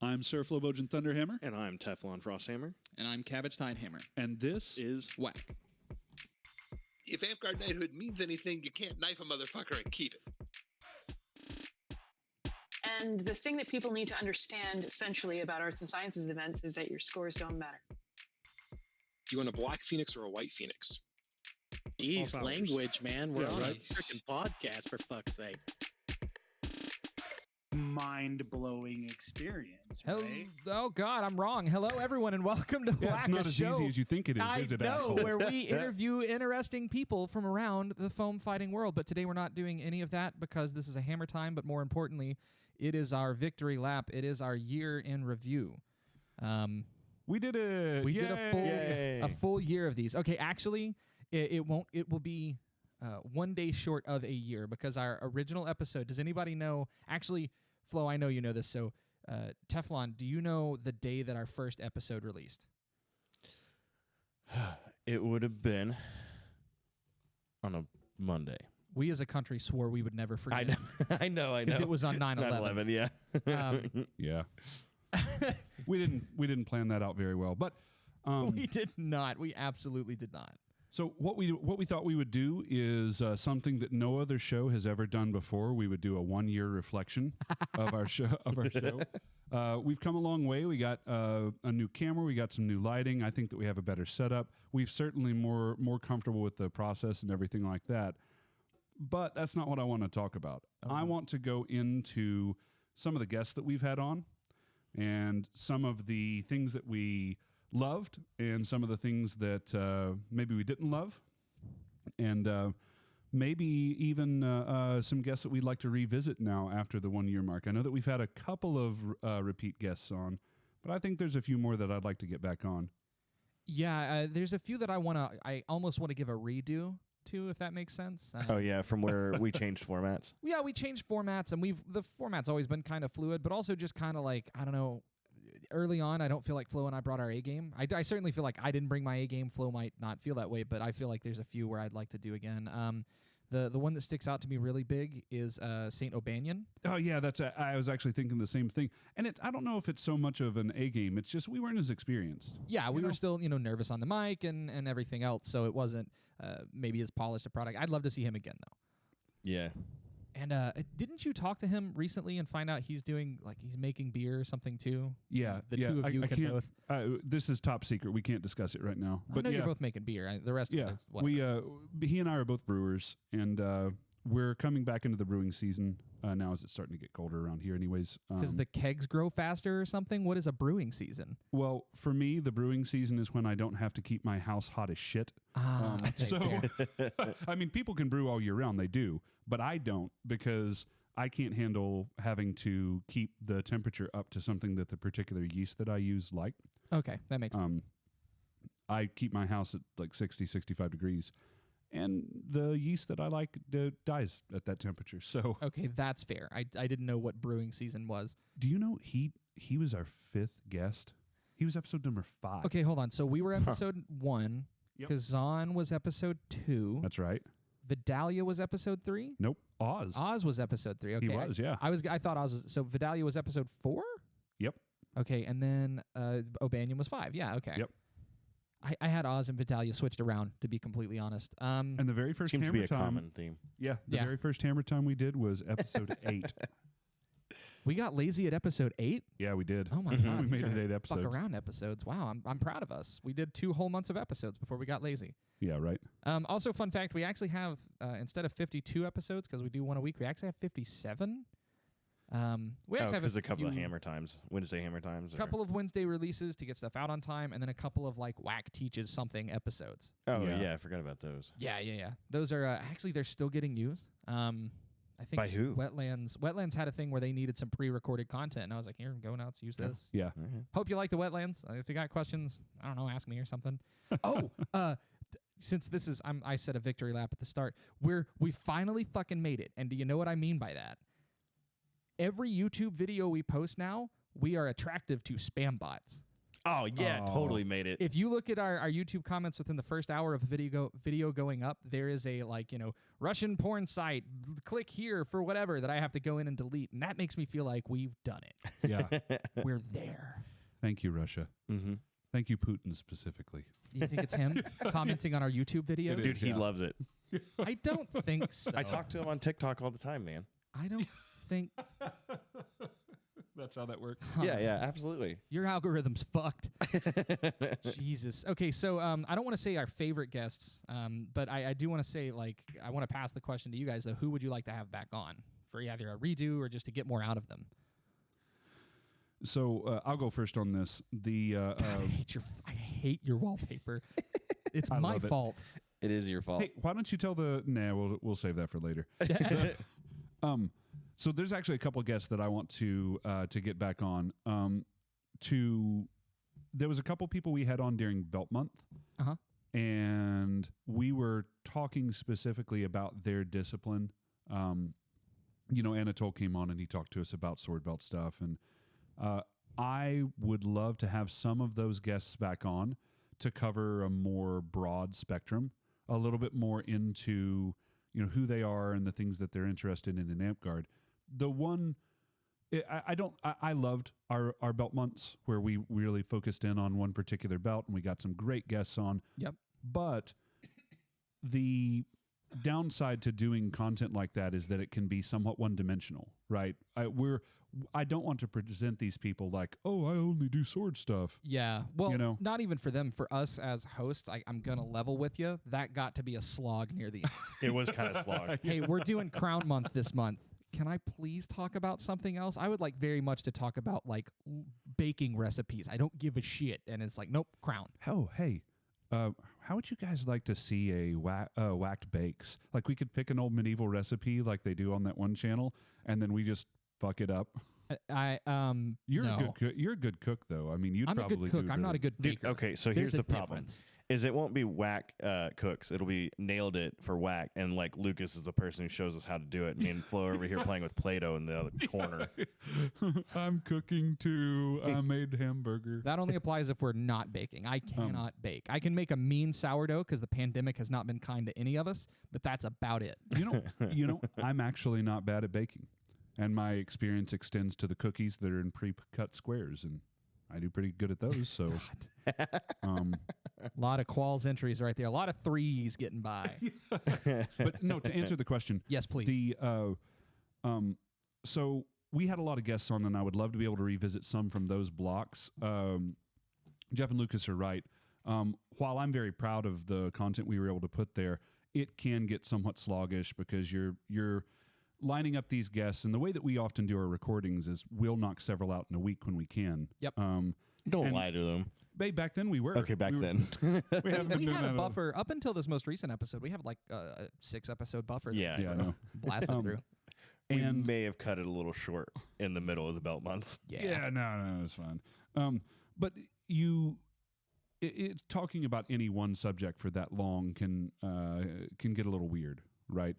I'm Sir Flowbojan Thunderhammer. And I'm Teflon Frosthammer. And I'm Cabbage Tidehammer. And this is WAK. If Amtgard knighthood means anything, you can't knife a motherfucker and keep it. And the thing that people need to understand essentially about arts and sciences events is that your scores don't matter. Do you want a black phoenix or a white phoenix? Jeez, language, man. We're on right. a freaking podcast, for fuck's sake. Mind-blowing experience, right? Oh, God, I'm wrong. Hello, everyone, and welcome to WAK, it's not as show. easy as you think it is it, I know, asshole? where we interview interesting people from around the foam fighting world. But today we're not doing any of that because this is a hammer time, but more importantly, it is our victory lap. It is our year in review. We did it. We did a full year of these. Okay, actually, it will be 1 day short of a year because our original episode, does anybody know, actually, Flo, I know you know this, so Teflon, do you know the day that our first episode released? It would have been on a Monday. We as a country swore we would never forget. I know. Because it was on 9/11. 9/11, Yeah. We didn't plan that out very well, but we did not. We absolutely did not. So what we thought we would do is something that no other show has ever done before. We would do a 1 year reflection of our show. We've come a long way. We got a new camera. We got some new lighting. I think that we have a better setup. We've certainly more comfortable with the process and everything like that. But that's not what I want to talk about. Okay. I want to go into some of the guests that we've had on and some of the things that we loved and some of the things that maybe we didn't love, and maybe even some guests that we'd like to revisit now after the 1 year mark. I know that we've had a couple of repeat guests on, but I think there's a few more that I'd like to get back on. Yeah, there's a few that I almost want to give a redo to, if that makes sense. Oh yeah, from where we changed formats. Yeah, we changed formats, and the format's always been kind of fluid, but also just kind of like, I don't know. Early on, I don't feel like Flo and I brought our A game. I certainly feel like I didn't bring my A game. Flo might not feel that way, but I feel like there's a few where I'd like to do again. The one that sticks out to me really big is Saint O'Banion. Oh yeah, I was actually thinking the same thing. And I don't know if it's so much of an A game. It's just we weren't as experienced. Yeah, we were still nervous on the mic and everything else, so it wasn't maybe as polished a product. I'd love to see him again though. Yeah. And didn't you talk to him recently and find out he's making beer or something too? Yeah, the two of you can both. This is top secret. We can't discuss it right now. But I know you're both making beer. The rest of it is whatever. He and I are both brewers, and we're coming back into the brewing season now as it's starting to get colder around here anyways. Because the kegs grow faster or something? What is a brewing season? Well, for me, the brewing season is when I don't have to keep my house hot as shit. I mean, people can brew all year round. They do. But I don't, because I can't handle having to keep the temperature up to something that the particular yeast that I use like. Okay, that makes sense. I keep my house at like 60, 65 degrees. And the yeast that I like dies at that temperature. So okay, that's fair. I didn't know what brewing season was. Do you know he was our 5th guest? He was episode number 5. Okay, hold on. So we were episode 1. Kazan was episode 2. That's right. Vidalia was episode 3? Nope. Oz. Oz was episode 3. Okay. He was, yeah. I thought Oz was, so Vidalia was episode 4? Yep. Okay, and then O'Banion was 5. Yeah, okay. Yep. I had Oz and Vidalia switched around, to be completely honest. And the very first seems to hammer be a time, common theme. Yeah, the very first hammer time we did was episode 8. We got lazy at episode 8? Yeah, we did. Oh my God. We made it 8 episodes. Fuck around episodes. Wow, I'm proud of us. We did 2 whole months of episodes before we got lazy. Yeah, right. Also, fun fact, we actually have, instead of 52 episodes, because we do one a week, we actually have 57. We actually have a couple of hammer times, Wednesday hammer times. A couple of Wednesday releases to get stuff out on time, and then a couple of like WAK teaches something episodes. Oh yeah, I forgot about those. Yeah. Those are actually they're still getting used. I think by who? Wetlands had a thing where they needed some pre-recorded content, and I was like, here, go nuts, use this. Yeah. Hope you like the Wetlands. If you got questions, I don't know, ask me or something. Since this is, I said a victory lap at the start, we finally fucking made it, and do you know what I mean by that? Every YouTube video we post now, we are attractive to spam bots. Oh yeah, Oh. totally made it. If you look at our YouTube comments within the first hour of video going up, there is a Russian porn site. Click here for whatever that I have to go in and delete, and that makes me feel like we've done it. Yeah. We're there. Thank you, Russia. Mm-hmm. Thank you, Putin specifically. You think it's him commenting on our YouTube video? It Dude, is, he yeah. loves it. I don't think so. I talk to him on TikTok all the time, man. I don't think That's how that works. Huh. Yeah, absolutely. Your algorithm's fucked. Jesus. Okay, so I don't want to say our favorite guests, but I do want to say, I want to pass the question to you guys, though. Who would you like to have back on for either a redo or just to get more out of them? So I'll go first on this. The God, I hate your wallpaper. It's I my love it. fault. It is your fault. hey, why don't you tell the? Nah, we'll save that for later. So there's actually a couple of guests that I want to get back on. There was a couple people we had on during Belt Month, and we were talking specifically about their discipline. Anatole came on and he talked to us about sword belt stuff, and I would love to have some of those guests back on to cover a more broad spectrum, a little bit more into who they are and the things that they're interested in AmpGuard. The one I loved our belt months where we really focused in on one particular belt and we got some great guests on. Yep. But the downside to doing content like that is that it can be somewhat one-dimensional, right? I don't want to present these people like, oh, I only do sword stuff. Yeah. Well, not even for them. For us as hosts, I'm going to level with you. That got to be a slog near the end. It was kind of slog. Hey, we're doing Crown Month this month. Can I please talk about something else? I would like very much to talk about baking recipes. I don't give a shit. And it's like, nope, Crown. Oh, hey, how would you guys like to see a whacked bakes? Like we could pick an old medieval recipe like they do on that one channel, and then we just fuck it up. You're no. a good cook. You're a good cook, though. I mean, you'd I'm a probably good cook. do I'm not a good baker. Okay, so There's here's a the problem. difference. Is it won't be WAK cooks. It'll be Nailed It for WAK, and Lucas is the person who shows us how to do it. Me and Flo over here playing with Play-Doh in the other corner. I'm cooking too. I made hamburger. That only applies if we're not baking. I cannot bake. I can make a mean sourdough because the pandemic has not been kind to any of us, but that's about it. I'm actually not bad at baking, and my experience extends to the cookies that are in pre-cut squares, and I do pretty good at those. So, A lot of quals entries right there. A lot of threes getting by. but no, to answer the question, Yes, please. So we had a lot of guests on, and I would love to be able to revisit some from those blocks. Jeff and Lucas are right. While I'm very proud of the content we were able to put there, it can get somewhat sluggish because you're lining up these guests, and the way that we often do our recordings is we'll knock several out in a week when we can. Yep. Don't lie to them. Back then we were. Okay, back then. We haven't been we doing had that a at all. buffer up until this most recent episode. We have like a 6-episode buffer. that Yeah. we Yeah, I know. blasted through. We And may have cut it a little short in the middle of the belt month. Yeah. No, it's fine. But it's talking about any one subject for that long can get a little weird, right?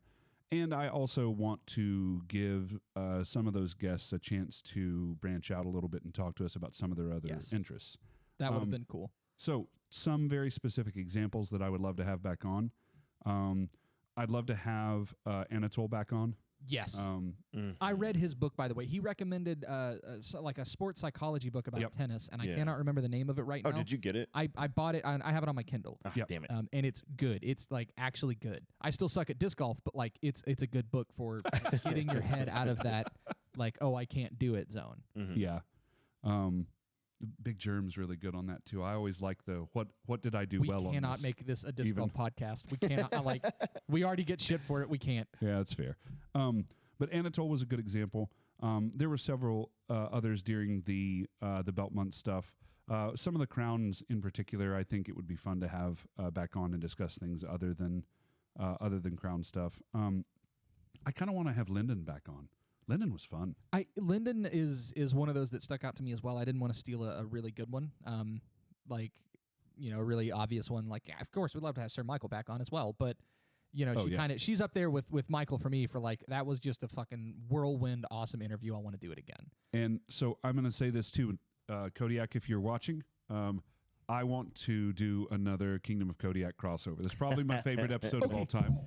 And I also want to give some of those guests a chance to branch out a little bit and talk to us about some of their other Yes. interests. That would have been cool. So some very specific examples that I would love to have back on. I'd love to have Anatole back on. Yes. I read his book, by the way. He recommended like a sports psychology book about Yep. tennis, and I Yeah. cannot remember the name of it right Oh, now. did you get it? I bought it. I have it on my Kindle. Ah, Yep. Damn it. And it's good. It's like actually good. I still suck at disc golf, but like it's a good book for getting your head out of that like, oh, I can't do it zone. Mhm. Yeah. Big Germ's really good on that too. I always like the what did I do We well on cannot this? make this a disc even. golf podcast. We cannot like we already get shit for it. We can't. Yeah, that's fair. But Anatole was a good example. There were several others during the Belt Month stuff. Some of the crowns in particular, I think it would be fun to have back on and discuss things other than crown stuff. I kind of want to have Lyndon back on. Lyndon was fun. Lyndon is one of those that stuck out to me as well. I didn't want to steal a really good one. Like, a really obvious one. Like, yeah, of course, we'd love to have Sir Michael back on as well. But, she's up there with Michael for me for like, that was just a fucking whirlwind, awesome interview. I want to do it again. And so I'm going to say this too, Kodiak, if you're watching, I want to do another Kingdom of Kodiak crossover. This is probably my favorite episode of all time.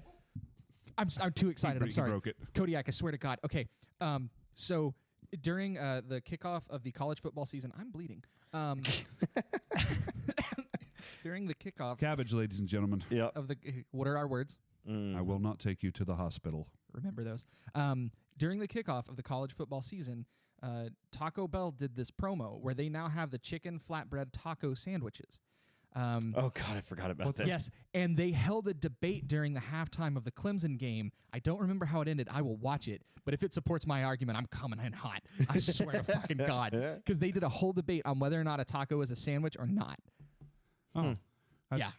I'm too excited. I'm sorry. He broke it. Kodiak, I swear to God. Okay. So during the kickoff of the college football season, I'm bleeding. During the kickoff Cabbage, ladies and gentlemen. Yep. of the, what are our words? I will not take you to the hospital. Remember those. During the kickoff of the college football season, Taco Bell did this promo where they now have the chicken flatbread taco sandwiches. Oh God, I forgot about that. Yes, and they held a debate during the halftime of the Clemson game. I don't remember how it ended. I will watch it, but if it supports my argument, I'm coming in hot. I swear to fucking God, because they did a whole debate on whether or not a taco is a sandwich or not. Oh, Yeah.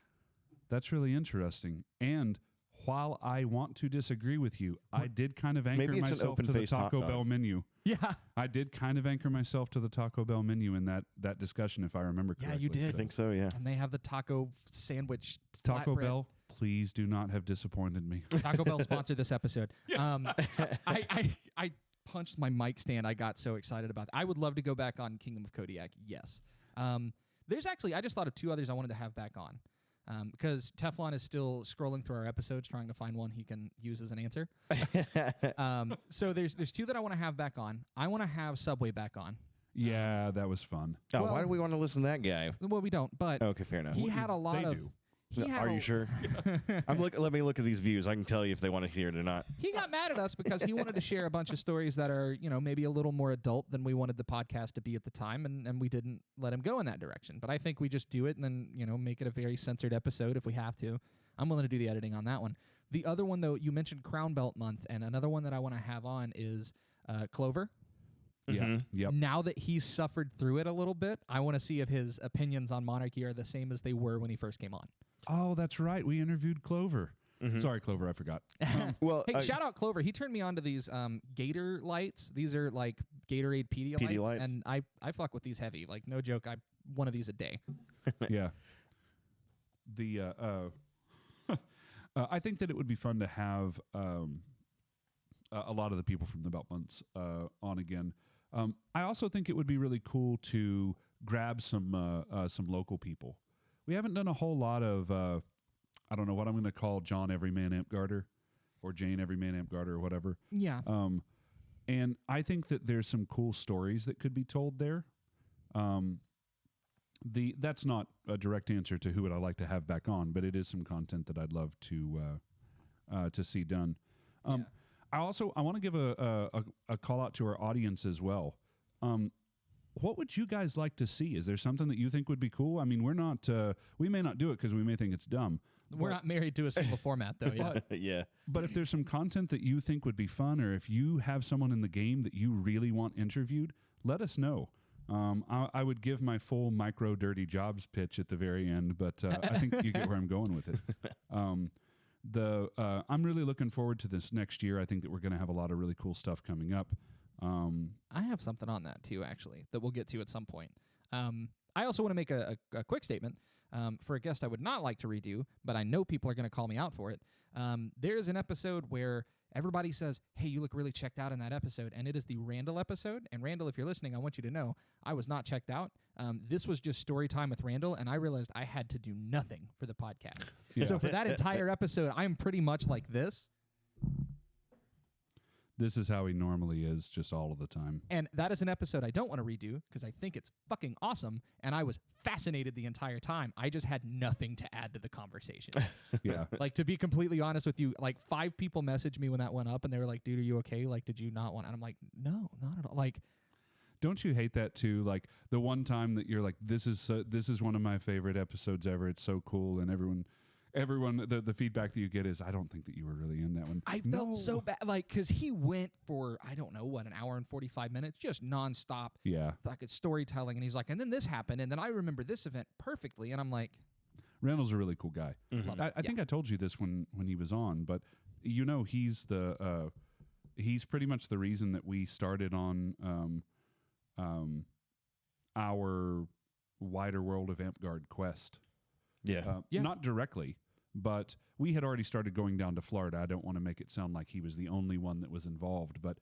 That's really interesting. And while I want to disagree with you, I did kind of anchor Maybe it's an myself to the open-faced hot Taco dog. Bell menu. Yeah, I did kind of anchor myself to the Taco Bell menu in that discussion, if I remember Yeah, correctly. you did. I think so. Yeah. and they have the taco sandwich. Taco flatbread. Bell, please do not have disappointed me. Taco Bell sponsored this episode. I punched my mic stand. I got so excited about that. I would love to go back on Kingdom of Kodiak. Yes. There's actually, I just thought of two others I wanted to have back on. Because Teflon is still scrolling through our episodes trying to find one he can use as an answer. So there's two that I want to have back on. I want to have Subway back on. Yeah, that was fun. Oh, Well- why do we want to listen to that guy? Well, we don't, but Okay, fair enough. he had a lot They of. do. He had Are a- you sure? Let me look at these views. I can tell you if they want to hear it or not. He got mad at us because he wanted to share a bunch of stories that are, maybe a little more adult than we wanted the podcast to be at the time, and we didn't let him go in that direction. But I think we just do it and then, make it a very censored episode if we have to. I'm willing to do the editing on that one. The other one, though, you mentioned Crown Belt Month, and another one that I want to have on is Clover. Yeah. Yep. Now that he's suffered through it a little bit, I want to see if his opinions on monarchy are the same as they were when he first came on. Oh, that's right. We interviewed Clover. Sorry, Clover, I forgot. Well, Hey, shout out Clover. He turned me on to these Gator lights. These are like Gatorade Pedialytes, Pedialytes. and I fuck with these heavy. Like, no joke, I one of these a day. Yeah. The I think that it would be fun to have a lot of the people from the Belt Months on again. I also think it would be really cool to grab some local people. We haven't done a whole lot of I don't know what I'm going to call John Everyman Ampgarter or Jane Everyman Ampgarter or whatever. Yeah. And I think that there's some cool stories that could be told there. That's not a direct answer to who would I like to have back on, but it is some content that I'd love to see done. I want to give a call out to our audience as well. What would you guys like to see? Is there something that you think would be cool? I mean, we may not do it because we may think it's dumb. We're not married to a single format, though. Yeah. yeah. But if there's some content that you think would be fun, or if you have someone in the game that you really want interviewed, let us know. I would give my full micro dirty jobs pitch at the very end, but I think you get where I'm going with it. I'm really looking forward to this next year. I think that we're going to have a lot of really cool stuff coming up. I have something on that too, actually, that we'll get to at some point. I also want to make a quick statement for a guest I would not like to redo, but I know people are going to call me out for it. There's an episode where everybody says, "Hey, you look really checked out in that episode," and it is the Randall episode. And Randall, if you're listening, I want you to know I was not checked out. This was just story time with Randall, and I realized I had to do nothing for the podcast. Yeah. So for that entire episode, I'm pretty much like this. This is how he normally is, just all of the time. And that is an episode I don't want to redo because I think it's fucking awesome. And I was fascinated the entire time. I just had nothing to add to the conversation. Yeah. Like, to be completely honest with you, like 5 people messaged me when that went up and they were like, "Dude, are you okay? Like, did you not want?" And I'm like, "No, not at all." Like, don't you hate that too? Like the one time that you're like, this is one of my favorite episodes ever. It's so cool. And everyone, the feedback that you get is, I don't think that you were really in that one. I felt so bad. Like, because he went for, I don't know, what, an hour and 45 minutes, just nonstop. Yeah. Like, it's storytelling. And he's like, and then this happened. And then I remember this event perfectly. And I'm like, Randall's a really cool guy. love it. I think I told you this when he was on, but he's he's pretty much the reason that we started on our wider world of Ampguard quest. Yeah. Not directly, but we had already started going down to Florida. I don't want to make it sound like he was the only one that was involved, but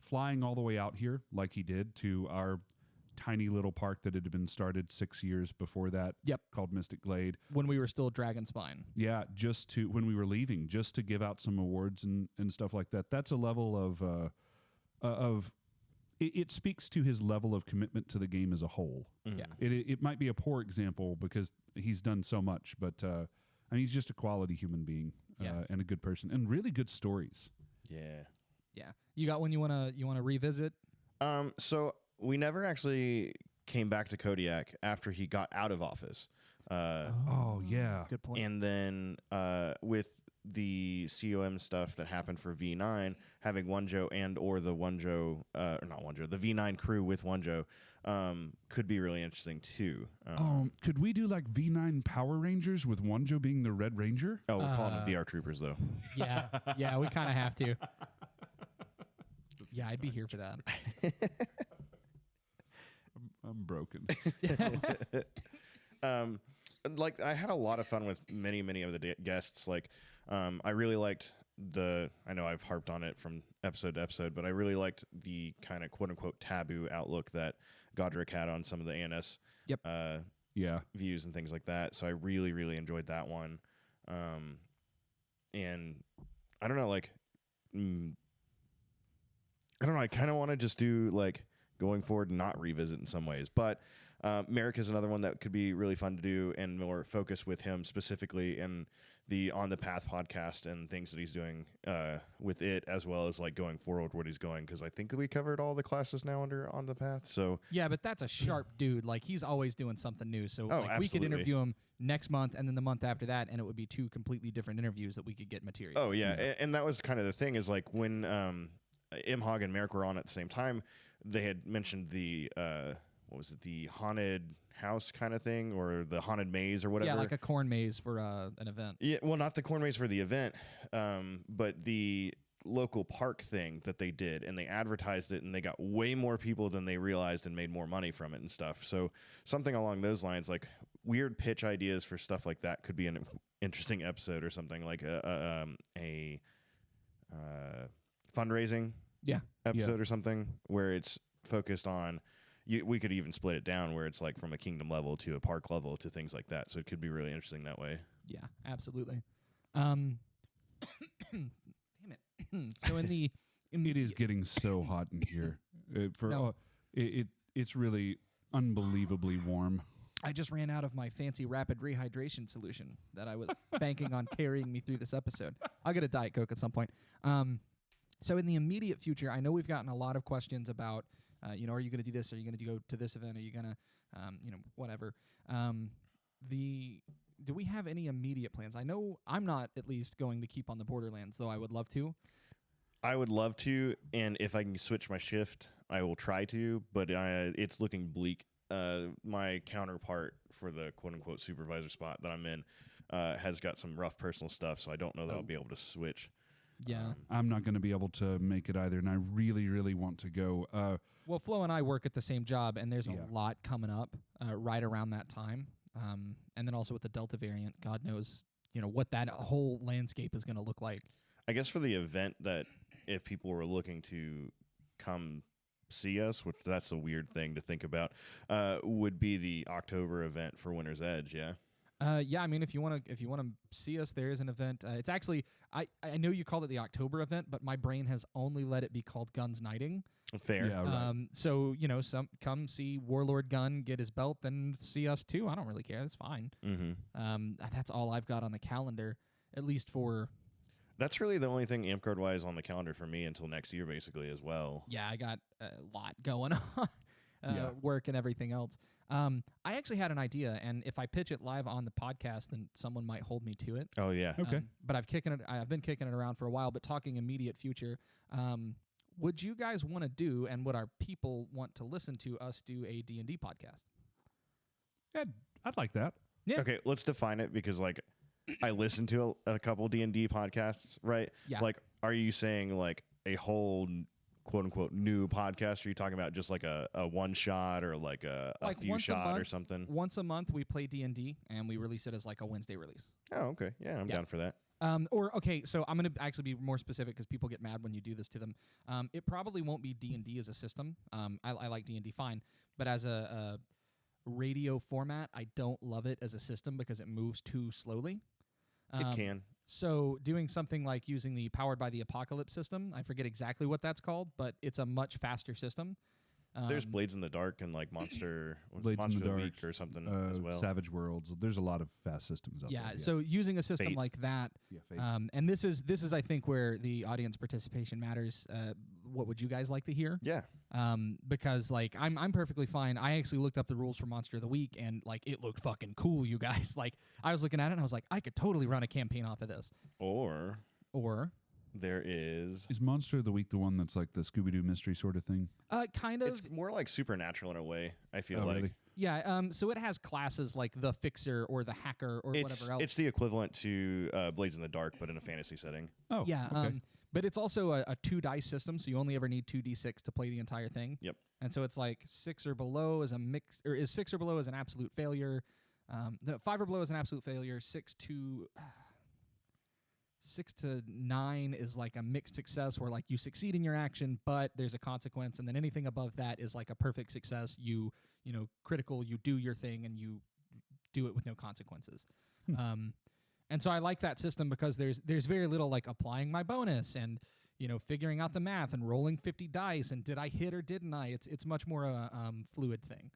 flying all the way out here like he did to our tiny little park that had been started 6 years before that. Yep. Called Mystic Glade. When we were still Dragon Spine. Yeah, when we were leaving, just to give out some awards and stuff like that. That's a level of it speaks to his level of commitment to the game as a whole. Mhm. Yeah. It might be a poor example because he's done so much, but I mean, he's just a quality human being and a good person and really good stories. Yeah. Yeah. You got one you wanna revisit? So we never actually came back to Kodiak after he got out of office. Oh, yeah. Good point. And then with the COM stuff that happened for V9, having Wonjo or the the V9 crew with Wonjo could be really interesting too. Could we do like V9 Power Rangers with Wonjo being the Red Ranger? Oh, we're calling them VR Troopers though. Yeah. Yeah, we kind of have to. Yeah, I'd be here for that. I'm broken. Like I had a lot of fun with many of the guests. Like I really liked I know I've harped on it from episode to episode, but I really liked the kind of quote unquote taboo outlook that Godric had on some of the ANS views and things like that. So I really enjoyed that one. And I don't know, like I kind of want to just do like going forward and not revisit in some ways, but Merrick is another one that could be really fun to do and more focus with him specifically in the On the Path podcast and things that he's doing with it, as well as like going forward what he's going, because I think we covered all the classes now under On the Path. So yeah, but that's a sharp dude. Like he's always doing something new. So like, we could absolutely. interview him next month and then the month after that, and it would be two completely different interviews that we could get material. Oh yeah, and that was kind of the thing is like when Imhog and Merrick were on at the same time, they had mentioned the what was it, the haunted house kind of thing, or the haunted maze or whatever. Yeah, like a corn maze for an event. Yeah, well, not the corn maze for the event, but the local park thing that they did, and they advertised it, and they got way more people than they realized and made more money from it and stuff. So something along those lines, like weird pitch ideas for stuff like that could be an interesting episode or something, like a fundraising episode or something where it's focused on we could even split it down where it's like from a kingdom level to a park level to things like that. So it could be really interesting that way. Yeah, absolutely. Damn it. So it is getting so hot in here. It's really unbelievably warm. I just ran out of my fancy rapid rehydration solution that I was banking on carrying me through this episode. I'll get a Diet Coke at some point. So in the immediate future, I know we've gotten a lot of questions about, are you going to do this? Are you going to go to this event? Are you going to, whatever. Do we have any immediate plans? I know I'm not at least going to keep on the Borderlands, though I would love to. I would love to, and if I can switch my shift, I will try to, but it's looking bleak. My counterpart for the quote-unquote supervisor spot that I'm in has got some rough personal stuff, so I don't know that I'll be able to switch. Yeah. I'm not going to be able to make it either, and I really want to go. Well, Flo and I work at the same job, and there's a lot coming up right around that time. And then also with the Delta variant, God knows, what that whole landscape is going to look like. I guess for the event that if people were looking to come see us, which that's a weird thing to think about, would be the October event for Winter's Edge, yeah? Yeah, I mean, if you want to see us, there is an event. It's actually I know you called it the October event, but my brain has only let it be called Guns Knighting. Fair. Yeah, right. So come see Warlord Gun get his belt, then see us too. I don't really care. It's fine. Mm-hmm. That's all I've got on the calendar, at least for. That's really the only thing amp card wise on the calendar for me until next year, basically, as well. Yeah, I got a lot going on, work and everything else. I actually had an idea, and if I pitch it live on the podcast, then someone might hold me to it. Oh yeah. Okay. But I've been kicking it around for a while. But talking immediate future, would you guys want to do, and would our people want to listen to us do a D&D podcast? Yeah, I'd like that. Yeah. Okay, let's define it, because like I listen to a couple D&D podcasts, right? Yeah. Like, are you saying like a whole quote unquote new podcast? Or are you talking about just like a one shot or like a few shot or something? Once a month we play D&D and we release it as like a Wednesday release. Oh, okay. Yeah, I'm down for that. Okay, so I'm going to actually be more specific because people get mad when you do this to them. It probably won't be D&D as a system. I like D&D fine, but as a radio format, I don't love it as a system because it moves too slowly. It can. So doing something like using the Powered by the Apocalypse system, I forget exactly what that's called, but it's a much faster system. There's Blades in the Dark and like Monster Blades Monster in the of the Dark Week or something as well. Savage Worlds. There's a lot of fast systems out there. Yeah, so using a system Fate. like that, Fate. and this is I think where the audience participation matters. What would you guys like to hear? Yeah. Because like I'm perfectly fine. I actually looked up the rules for Monster of the Week and like it looked fucking cool, you guys. Like I was looking at it and I was like, I could totally run a campaign off of this. Or there is Monster of the Week the one that's like the Scooby-Doo mystery sort of thing? Kind of. it's more like supernatural in a way, I feel Oh, like. really? Yeah, so it has classes like the Fixer or the Hacker or whatever else. It's the equivalent to Blades in the Dark, but in a fantasy setting. Oh, yeah, okay. but it's also a 2-dice system, so you only ever need 2d6 to play the entire thing. Yep. And so it's like 6 or below is a mix, or is 6 or below is an absolute failure. The 5 or below is an absolute failure. 6 to 9 is like a mixed success where like you succeed in your action, but there's a consequence, and then anything above that is like a perfect success. You critical, you do your thing and you do it with no consequences. And so I like that system because there's very little like applying my bonus and figuring out the math and rolling 50 dice and did I hit or didn't I? It's much more a fluid thing.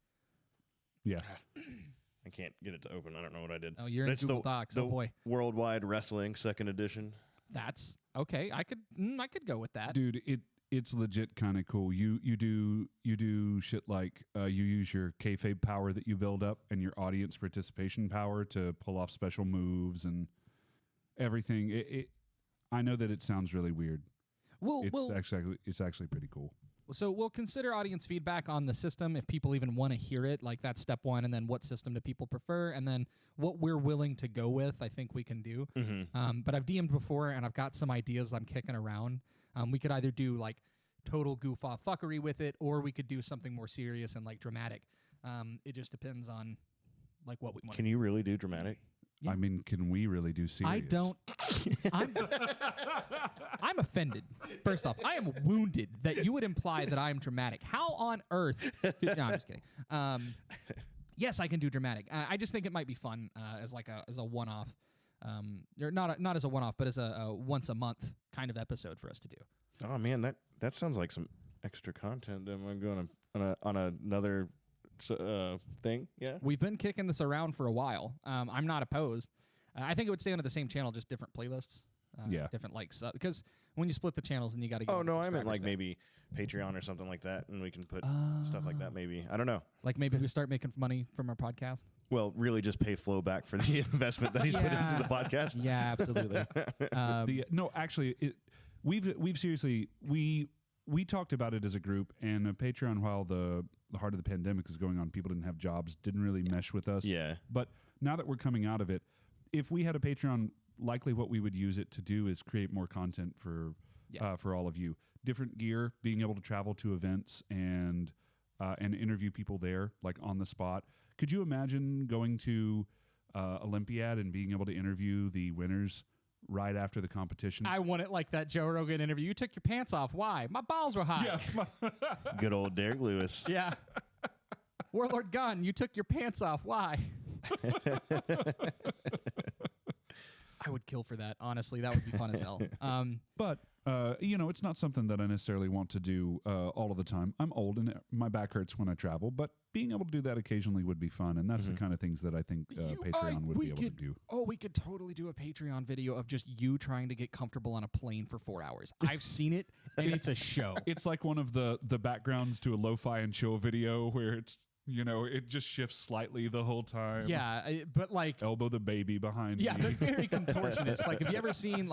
Yeah. I can't get it to open. I don't know what I did. Oh, you're in That's Google Docs. the Oh boy, Worldwide Wrestling 2nd Edition. that's okay. I could go with that. Dude, it's legit kind of cool. You do shit like you use your kayfabe power that you build up and your audience participation power to pull off special moves and everything. I know that it sounds really weird. It's actually pretty cool. So we'll consider audience feedback on the system if people even want to hear it. Like that's step 1, and then what system do people prefer, and then what we're willing to go with. I think we can do. Mm-hmm. But I've DM'd before, and I've got some ideas I'm kicking around. We could either do like total goof off fuckery with it, or we could do something more serious and like dramatic. It just depends on like what we want. Can you really do dramatic? Yeah. I mean, can we really do serious? I don't. I'm offended. First off, I am wounded that you would imply that I'm dramatic. How on earth? No, I'm just kidding. Yes, I can do dramatic. I just think it might be fun as a one-off, or not as a one-off, but as a once a month kind of episode for us to do. Oh man, that sounds like some extra content. Am I going on another thing? Yeah. We've been kicking this around for a while. I'm not opposed. I think it would stay under the same channel, just different playlists. Yeah. Different because when you split the channels, then you got to. Oh no, I meant like maybe Patreon or something like that, and we can put stuff like that. Maybe I don't know. Like maybe we start making money from our podcast. Well, really, just pay Flo back for the investment that he's put into the podcast. Yeah, absolutely. No, actually, we've seriously we talked about it as a group, and Patreon, while the heart of the pandemic was going on, people didn't have jobs, didn't really mesh with us. Yeah. But now that we're coming out of it, if we had a Patreon, likely what we would use it to do is create more content for all of you. Different gear, being able to travel to events and interview people there, like on the spot. Could you imagine going to Olympiad and being able to interview the winners right after the competition? I want it like that Joe Rogan interview. You took your pants off. Why? My balls were hot. Yeah. Good old Derek Lewis. Yeah. Warlord Gunn, you took your pants off. Why? I would kill for that. Honestly, that would be fun as hell. But it's not something that I necessarily want to do all of the time. I'm old and my back hurts when I travel, but being able to do that occasionally would be fun, and that's the kind of things that I think Patreon would be able to do. Oh, we could totally do a Patreon video of just you trying to get comfortable on a plane for 4 hours. I've seen it, and it's a show. It's like one of the backgrounds to a lo-fi and chill video where it's it just shifts slightly the whole time. Yeah, but like elbow the baby behind. Yeah, me. they're very contortionist. Like, have you ever seen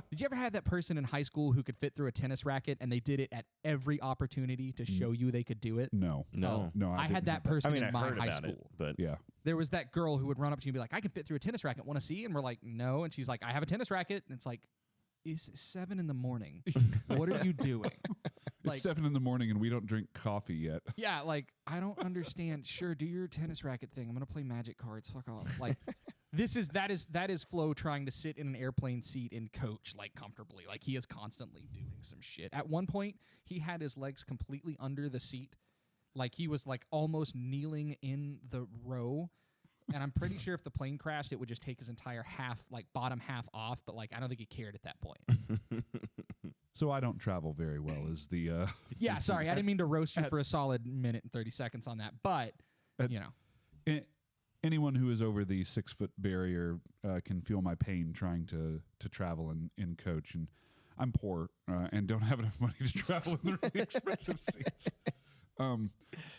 did you ever have that person in high school who could fit through a tennis racket and they did it at every opportunity to show you they could do it? No. I had that person in my high about school. it, but Yeah. There was that girl who would run up to you and be like, "I can fit through a tennis racket. Want to see?" And we're like, "No." And she's like, "I have a tennis racket." And it's like, it's 7 a.m. What are you doing? It's 7 a.m. and we don't drink coffee yet. Yeah, like I don't understand. Sure, do your tennis racket thing. I'm gonna play Magic cards. Fuck off. Like, that is Flo trying to sit in an airplane seat and coach like comfortably. Like he is constantly doing some shit. At one point, he had his legs completely under the seat, like he was like almost kneeling in the row. And I'm pretty sure if the plane crashed, it would just take his entire bottom half off. But like I don't think he cared at that point. So I don't travel very well. Is the yeah? Sorry, I didn't mean to roast you for a solid minute and 30 seconds on that, but you know. Anyone who is over the 6-foot barrier can feel my pain trying to travel in coach, and I'm poor and don't have enough money to travel in the really expensive seats.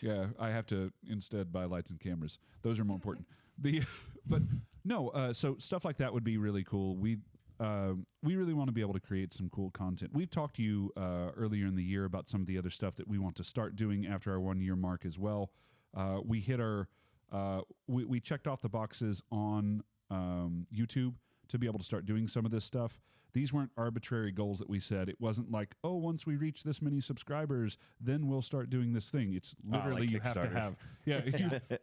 Yeah, I have to instead buy lights and cameras. Those are more important. But no, so stuff like that would be really cool. We really want to be able to create some cool content. We've talked to you earlier in the year about some of the other stuff that we want to start doing after our 1-year mark as well. We hit our we checked off the boxes on YouTube to be able to start doing some of this stuff. These weren't arbitrary goals that we set. It wasn't like, oh, once we reach this many subscribers, then we'll start doing this thing. It's literally like you have to have,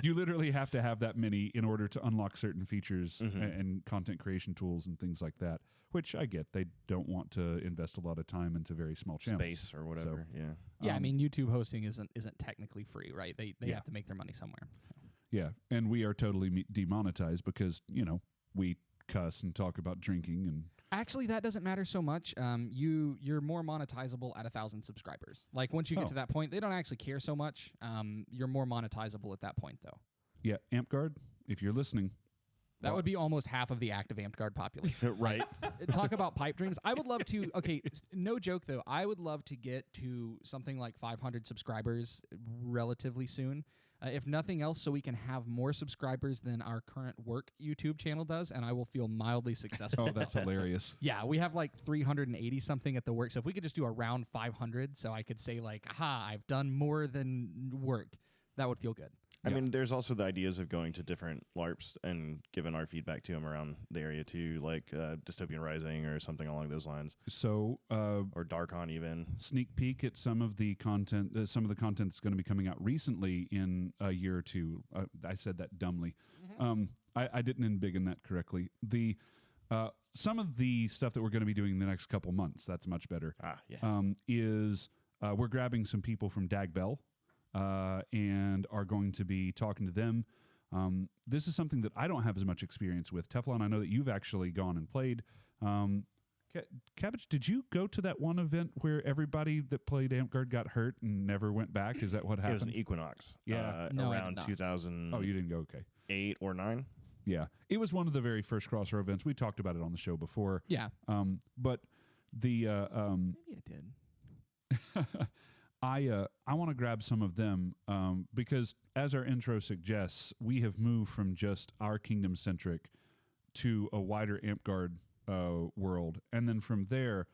you literally have to have that many in order to unlock certain features and content creation tools and things like that, which I get. They don't want to invest a lot of time into very small channels. Space or whatever, So, Yeah, I mean YouTube hosting isn't technically free, right? They have to make their money somewhere. Yeah, and we are totally demonetized because, we cuss and talk about drinking and... Actually, that doesn't matter so much. You're more monetizable at 1,000 subscribers. Like once you get to that point, they don't actually care so much. You're more monetizable at that point, though. Yeah, AmpGuard, if you're listening... That would be almost half of the active AmpGuard population. Right. Talk about pipe dreams. I would love to, okay, no joke though, I would love to get to something like 500 subscribers relatively soon. If nothing else, so we can have more subscribers than our current work YouTube channel does, and I will feel mildly successful. Oh, that's hilarious. Yeah, we have like 380 something at the work, so if we could just do around 500, so I could say like, aha, I've done more than work, that would feel good. I mean, there's also the ideas of going to different LARPs and giving our feedback to them around the area too, like Dystopian Rising or something along those lines. So, or Darkon even. Sneak peek at some of the content. Some of the content that's going to be coming out recently in a year or two. I said that dumbly. I didn't embiggen that correctly. Some of the stuff that we're going to be doing in the next couple months. That's much better. Is we're grabbing some people from Dag Bell. And are going to be talking to them. This is something that I don't have as much experience with. Teflon, I know that you've actually gone and played. Cabbage, did you go to that one event where everybody that played AmpGuard got hurt and never went back? Is that what happened? It was an Equinox. Yeah. No, I around did not. 2000. Oh, you didn't go? Okay. 8 or 9. Yeah. It was one of the very first Crossroad events. We talked about it on the show before. Yeah. But the... Maybe I did. I want to grab some of them because, as our intro suggests, we have moved from just our kingdom-centric to a wider AmpGuard world. And then from there,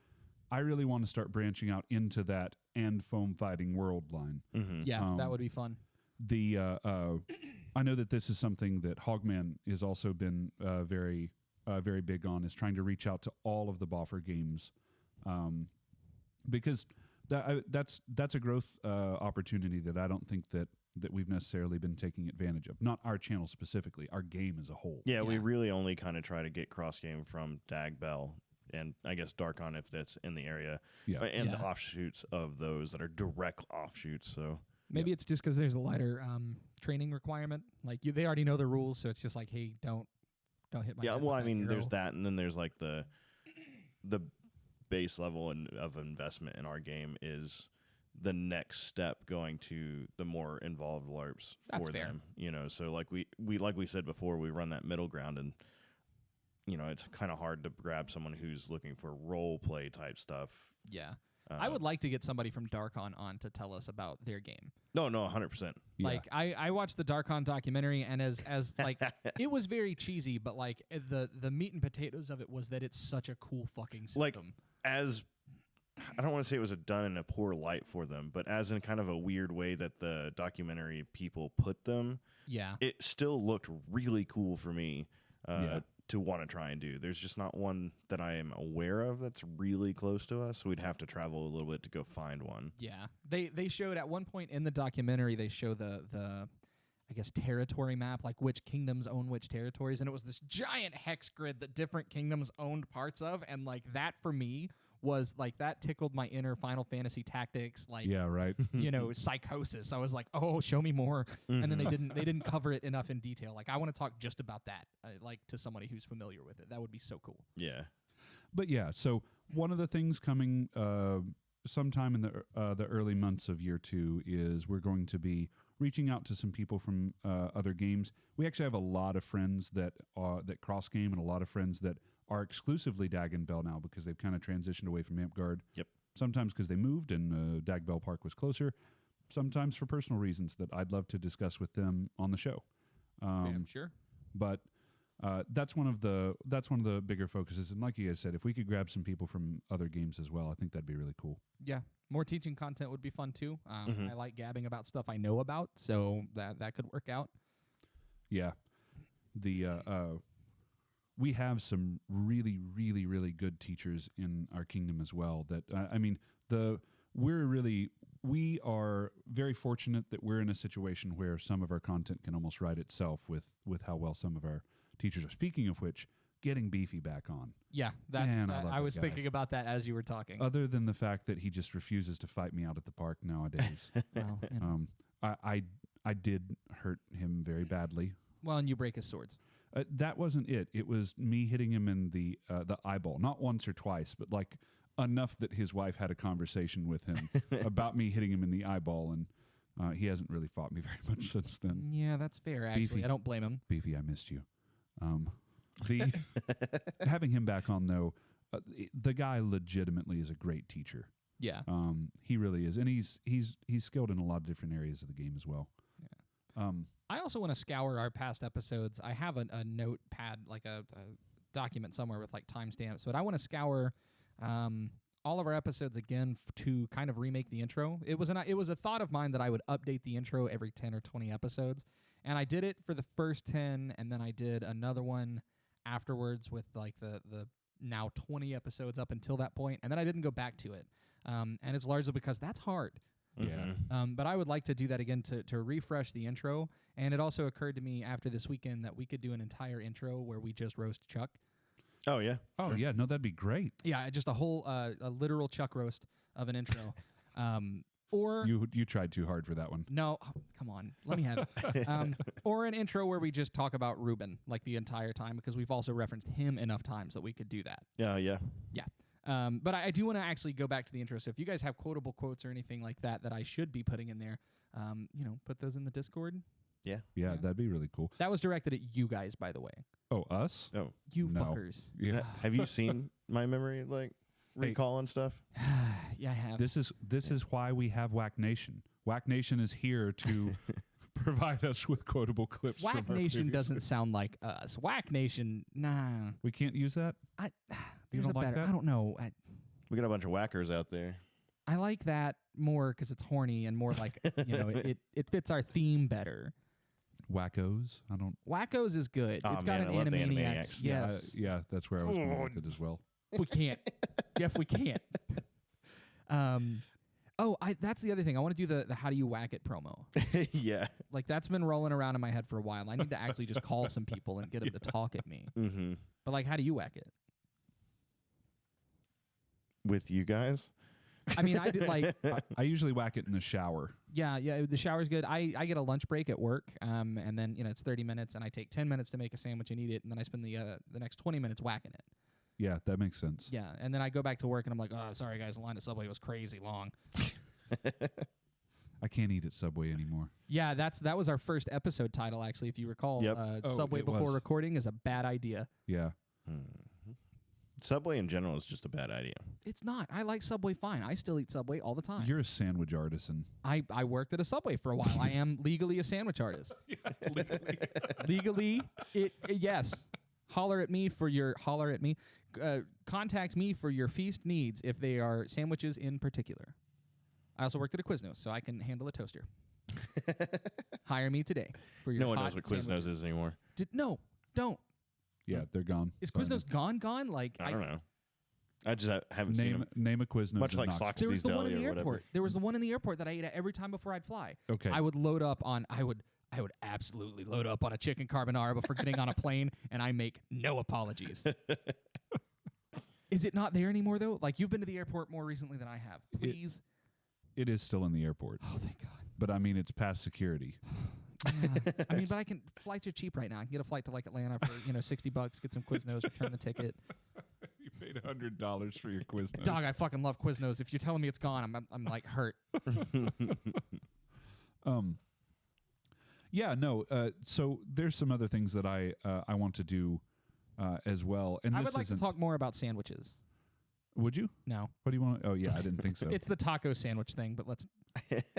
I really want to start branching out into that and foam fighting world line. Yeah, that would be fun. I know that this is something that Hogman has also been very big on, is trying to reach out to all of the Boffer games because... That's a growth opportunity that I don't think that we've necessarily been taking advantage of. Not our channel specifically, our game as a whole. Yeah, we really only kind of try to get cross game from Dag Bell and I guess Darkon if that's in the area. Yeah. And the offshoots of those that are direct offshoots. So maybe it's just because there's a lighter training requirement. Like they already know the rules, so it's just like, hey, don't hit my. Yeah, head well, with I that mean, arrow. there's that, and then there's like the base level of investment in our game is the next step going to the more involved LARPs That's for fair. them. So like we said before, we run that middle ground, and it's kind of hard to grab someone who's looking for role play type stuff. Yeah. I would like to get somebody from Darkon on to tell us about their game. No, 100%. Yeah. Like I watched the Darkon documentary, and as like it was very cheesy, but like the meat and potatoes of it was that it's such a cool fucking system. Like as I don't want to say it was done in a poor light for them, but as in kind of a weird way that the documentary people put them, yeah, it still looked really cool for me to want to try and do. There's just not one that I am aware of that's really close to us. So we'd have to travel a little bit to go find one. Yeah. They showed at one point in the documentary, they show the I guess, territory map, like which kingdoms own which territories, and it was this giant hex grid that different kingdoms owned parts of, and like that for me was like that tickled my inner Final Fantasy Tactics, like Yeah, right. psychosis. I was like, oh, show me more, and then they didn't cover it enough in detail. Like I want to talk just about that, like to somebody who's familiar with it. That would be so cool. Yeah. But yeah, so one of the things coming sometime in the early months of year 2 is we're going to be reaching out to some people from other games. We actually have a lot of friends that cross game, and a lot of friends that are exclusively Dag and Bell now because they've kind of transitioned away from Amtgard. Yep. Sometimes because they moved and Dag Bell Park was closer. Sometimes for personal reasons that I'd love to discuss with them on the show. Damn sure. But that's one of the bigger focuses. And like you guys said, if we could grab some people from other games as well, I think that'd be really cool. Yeah, more teaching content would be fun too. Mhm. I like gabbing about stuff I know about, so that could work out. Yeah. We have some really, really, really good teachers in our kingdom as well. That we are very fortunate that we're in a situation where some of our content can almost write itself with how well some of our teachers are. Speaking of which, getting Beefy back on. Yeah, that's. Man, I love I that was guy. thinking about that as you were talking. Other than the fact that he just refuses to fight me out at the park nowadays. Well, you know. I did hurt him very badly. Well, and you break his swords. That wasn't it. It was me hitting him in the eyeball, not once or twice, but like enough that his wife had a conversation with him about me hitting him in the eyeball, and he hasn't really fought me very much since then. Yeah, that's fair. Actually, Beefy. I don't blame him. Beefy, I missed you. Having him back on though, the guy legitimately is a great teacher. Yeah. He really is, and he's skilled in a lot of different areas of the game as well. Yeah. I also want to scour our past episodes. I have a notepad, like a document somewhere with like timestamps, but I want to scour all of our episodes again to kind of remake the intro. It was a thought of mine that I would update the intro every 10 or 20 episodes, and I did it for the first 10, and then I did another one afterwards with like the now 20 episodes up until that point, and then I didn't go back to it. And it's largely because that's hard. Yeah. But I would like to do that again to refresh the intro. And it also occurred to me after this weekend that we could do an entire intro where we just roast Chuck. Oh yeah. Oh yeah, no, that'd be great. Yeah, just a whole a literal Chuck roast of an intro. Or You tried too hard for that one. no, come on, let me have it. Or an intro where we just talk about Ruben like the entire time, because we've also referenced him enough times that we could do that. Yeah. Yeah. But I do want to actually go back to the intro. So if you guys have quotable quotes or anything like that I should be putting in there, put those in the Discord. Yeah, that'd be really cool. That was directed at you guys, by the way. Oh, us? Oh. You No. fuckers. Yeah. Have you seen my memory recall and stuff? Yeah, I have. This is why we have WAK Nation. WAK Nation is here to provide us with quotable clips. from WAK our Nation previous- doesn't sound like us. WAK Nation, nah. We can't use that. There's don't a like better. that? I don't know. We got a bunch of whackers out there. I like that more because it's horny and more like it fits our theme better. Wackos. I don't. Wackos is good. Aw, It's got man, an I love the Animaniacs. Animaniacs. Yes. Yeah, that's where I was going with it as well. We can't. Jeff, we can't. That's the other thing. I want to do the how do you whack it promo. Yeah. Like that's been rolling around in my head for a while. I need to actually just call some people and get them to talk at me. Mm-hmm. But like, how do you whack it? With you guys? I mean, I did like, I usually whack it in the shower. yeah. The shower's good. I get a lunch break at work, and then it's 30 minutes, and I take 10 minutes to make a sandwich and eat it, and then I spend the next 20 minutes whacking it. Yeah, that makes sense. Yeah, and then I go back to work, and I'm like, oh, sorry guys, the line at Subway was crazy long. I can't eat at Subway anymore. Yeah, that was our first episode title, actually, if you recall. Yep. Subway it before was. recording is a bad idea. Yeah. Subway in general is just a bad idea. It's not. I like Subway fine. I still eat Subway all the time. You're a sandwich artisan. I worked at a Subway for a while. I am legally a sandwich artist. Legally, yes. Holler at me. Contact me for your feast needs if they are sandwiches in particular. I also worked at a Quiznos, so I can handle a toaster. Hire me today for your No one hot knows what Quiznos sandwiches. is anymore. No, don't. Yeah, they're gone. Is Gone. Quiznos gone? Like I don't know. I just haven't seen them. Name a Quiznos. Much in like Knoxville. Soxy's There was the one in Deli the or whatever. airport. There was the one in the airport that I ate at every time before I'd fly. Okay. I would load up on. I would absolutely load up on a chicken carbonara before getting on a plane, and I make no apologies. Is it not there anymore, though? Like, you've been to the airport more recently than I have. Please. It is still in the airport. Oh, thank God. But I mean, it's past security. Yeah. I mean, but flights are cheap right now. I can get a flight to like Atlanta for $60, get some Quiznos, return the ticket. You paid $100 for your Quiznos. Dog, I fucking love Quiznos. If you're telling me it's gone, I'm like hurt. Yeah, no. So there's some other things that I want to do as well. And I this would like to talk more about sandwiches. Would you? No. What do you want? Oh, yeah, I didn't think so. It's the taco sandwich thing, but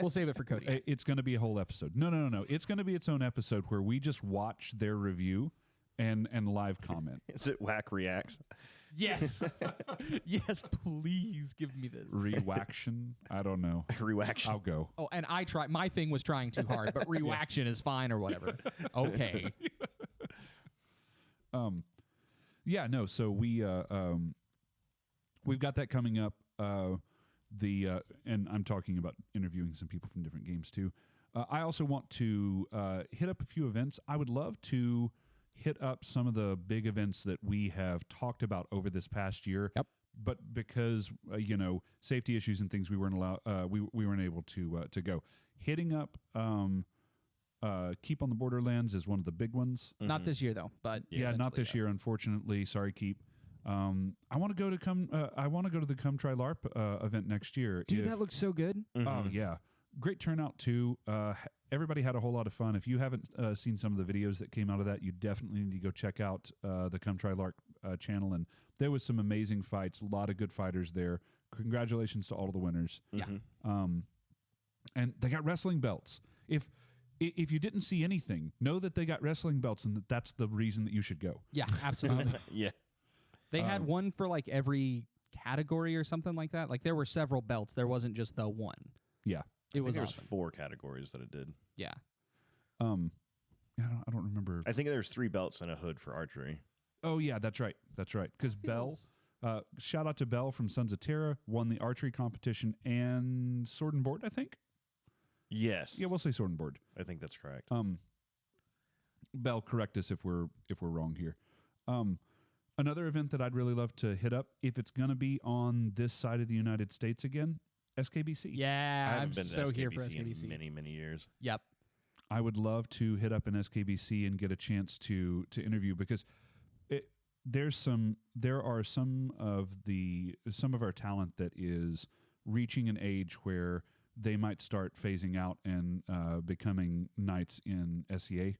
we'll save it for Cody. It's going to be a whole episode. No. It's going to be its own episode where we just watch their review and live comment. Is it WAK Reacts? Yes. Yes, please give me this. Rewaction? I don't know. Rewaction. I'll go. Oh, and my thing was trying too hard, but rewaction is fine or whatever. Okay. Yeah, no, so we've got that coming up. And I'm talking about interviewing some people from different games too. I also want to hit up a few events. I would love to hit up some of the big events that we have talked about over this past year. Yep. But because safety issues and things, we weren't able to go. Hitting up Keep on the Borderlands is one of the big ones. Mm-hmm. Not this year though, but Yeah, not this year, unfortunately. Sorry, Keep. I want to go to I want to go to the Come Try LARP event next year. Dude, that looks so good. Oh yeah, great turnout too. Everybody had a whole lot of fun. If you haven't seen some of the videos that came out of that, you definitely need to go check out the Come Try LARP channel. And there was some amazing fights. A lot of good fighters there. Congratulations to all of the winners. Yeah. And they got wrestling belts. If you didn't see anything, know that they got wrestling belts, and that's the reason that you should go. Yeah, absolutely. Yeah. They had one for like every category or something like that. Like there were several belts. There wasn't just the one. Yeah. It was there's awesome. 4 categories that it did. Yeah. I don't remember. I think there's 3 belts and a hood for archery. Oh yeah, that's right. Because Bell, shout out to Bell from Sons of Terra, won the archery competition and sword and board, I think. Yes. Yeah, we'll say sword and board. I think that's correct. Bell, correct us if we're wrong here. Another event that I'd really love to hit up, if it's going to be on this side of the United States again, SKBC. Yeah, I haven't I'm been so to here for SKBC SKBC. in many, many years. Yep. I would love to hit up an SKBC and get a chance to interview, because there are some of our talent that is reaching an age where they might start phasing out and becoming knights in SEA.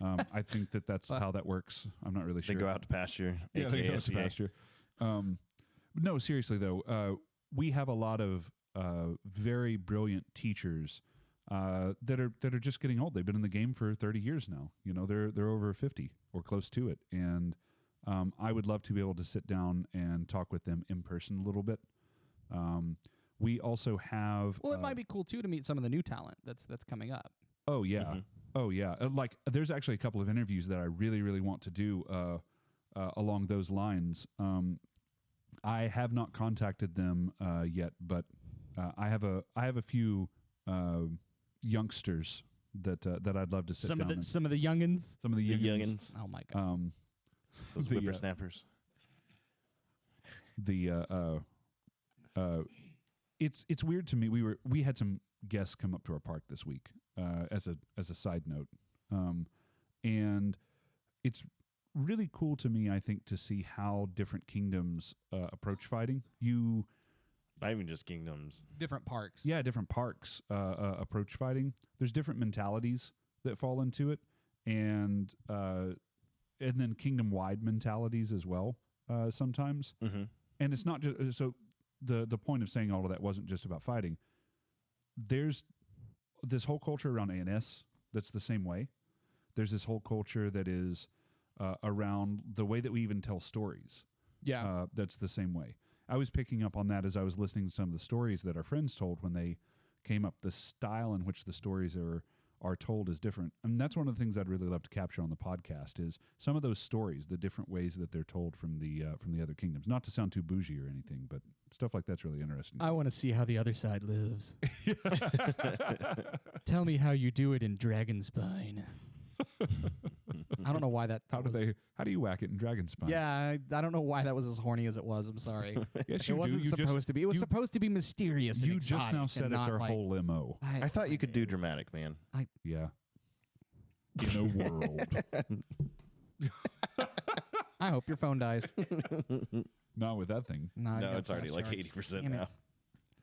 I think that's how that works. I'm not really sure. They go out to pasture. Yeah, they go out to pasture. No, seriously though, we have a lot of very brilliant teachers that are just getting old. They've been in the game for 30 years now. They're over 50 or close to it, and I would love to be able to sit down and talk with them in person a little bit. We also have. Well, it might be cool too to meet some of the new talent that's coming up. Oh yeah, oh yeah. Like there's actually a couple of interviews that I really, really want to do along those lines. I have not contacted them yet, but I have a few youngsters that I'd love to sit down. Some of the youngins. Some of the youngins. Oh my god. Those whippersnappers. It's weird to me. We had some guests come up to our park this week as a side note, and it's really cool to me, I think, to see how different kingdoms approach fighting. Not even just kingdoms. Different parks. Yeah, different parks approach fighting. There's different mentalities that fall into it, and then kingdom-wide mentalities as well sometimes. Mm-hmm. And it's not just so. The point of saying all of that wasn't just about fighting. There's this whole culture around ANS that's the same way. There's this whole culture that is around the way that we even tell stories. Yeah. That's the same way. I was picking up on that as I was listening to some of the stories that our friends told when they came up. The style in which the stories are told is different. And that's one of the things I'd really love to capture on the podcast is some of those stories, the different ways that they're told from the other kingdoms. Not to sound too bougie or anything, but stuff like that's really interesting. I want to see how the other side lives. Tell me how you do it in Dragonspine. I don't know why that. How do you whack it in Dragonspine? Yeah, I don't know why that was as horny as it was. I'm sorry. Yes, It wasn't supposed to be. It was supposed to be mysterious. And You just exotic now and said it's not our like, whole MO. I thought you could do dramatic, man. Yeah. In a world. I hope your phone dies. Not with that thing. No, No, it's already like 80% Damn now. it.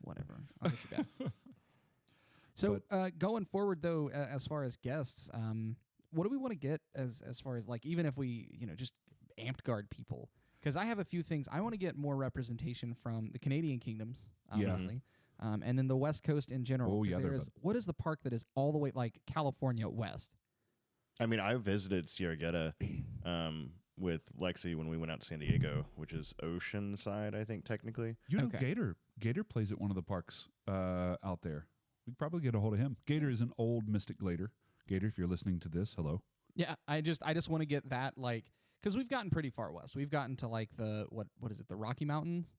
Whatever. I'll get you back. So going forward, though, as far as guests, what do we want to get as far as like even if we just amped guard people? Because I have a few things I want to get more representation from the Canadian kingdoms, obviously, and then the West Coast in general. Oh yeah, what is the park that is all the way like California west? I mean, I visited Sierra Guetta with Lexi when we went out to San Diego, which is Oceanside, I think, technically. You know, Okay. Gator plays at one of the parks out there. We could probably get a hold of him. Gator is an old Mystic Glader. Gator, if you're listening to this, hello. Yeah, I just want to get that like because we've gotten pretty far west. We've gotten to like the what is it, the Rocky Mountains?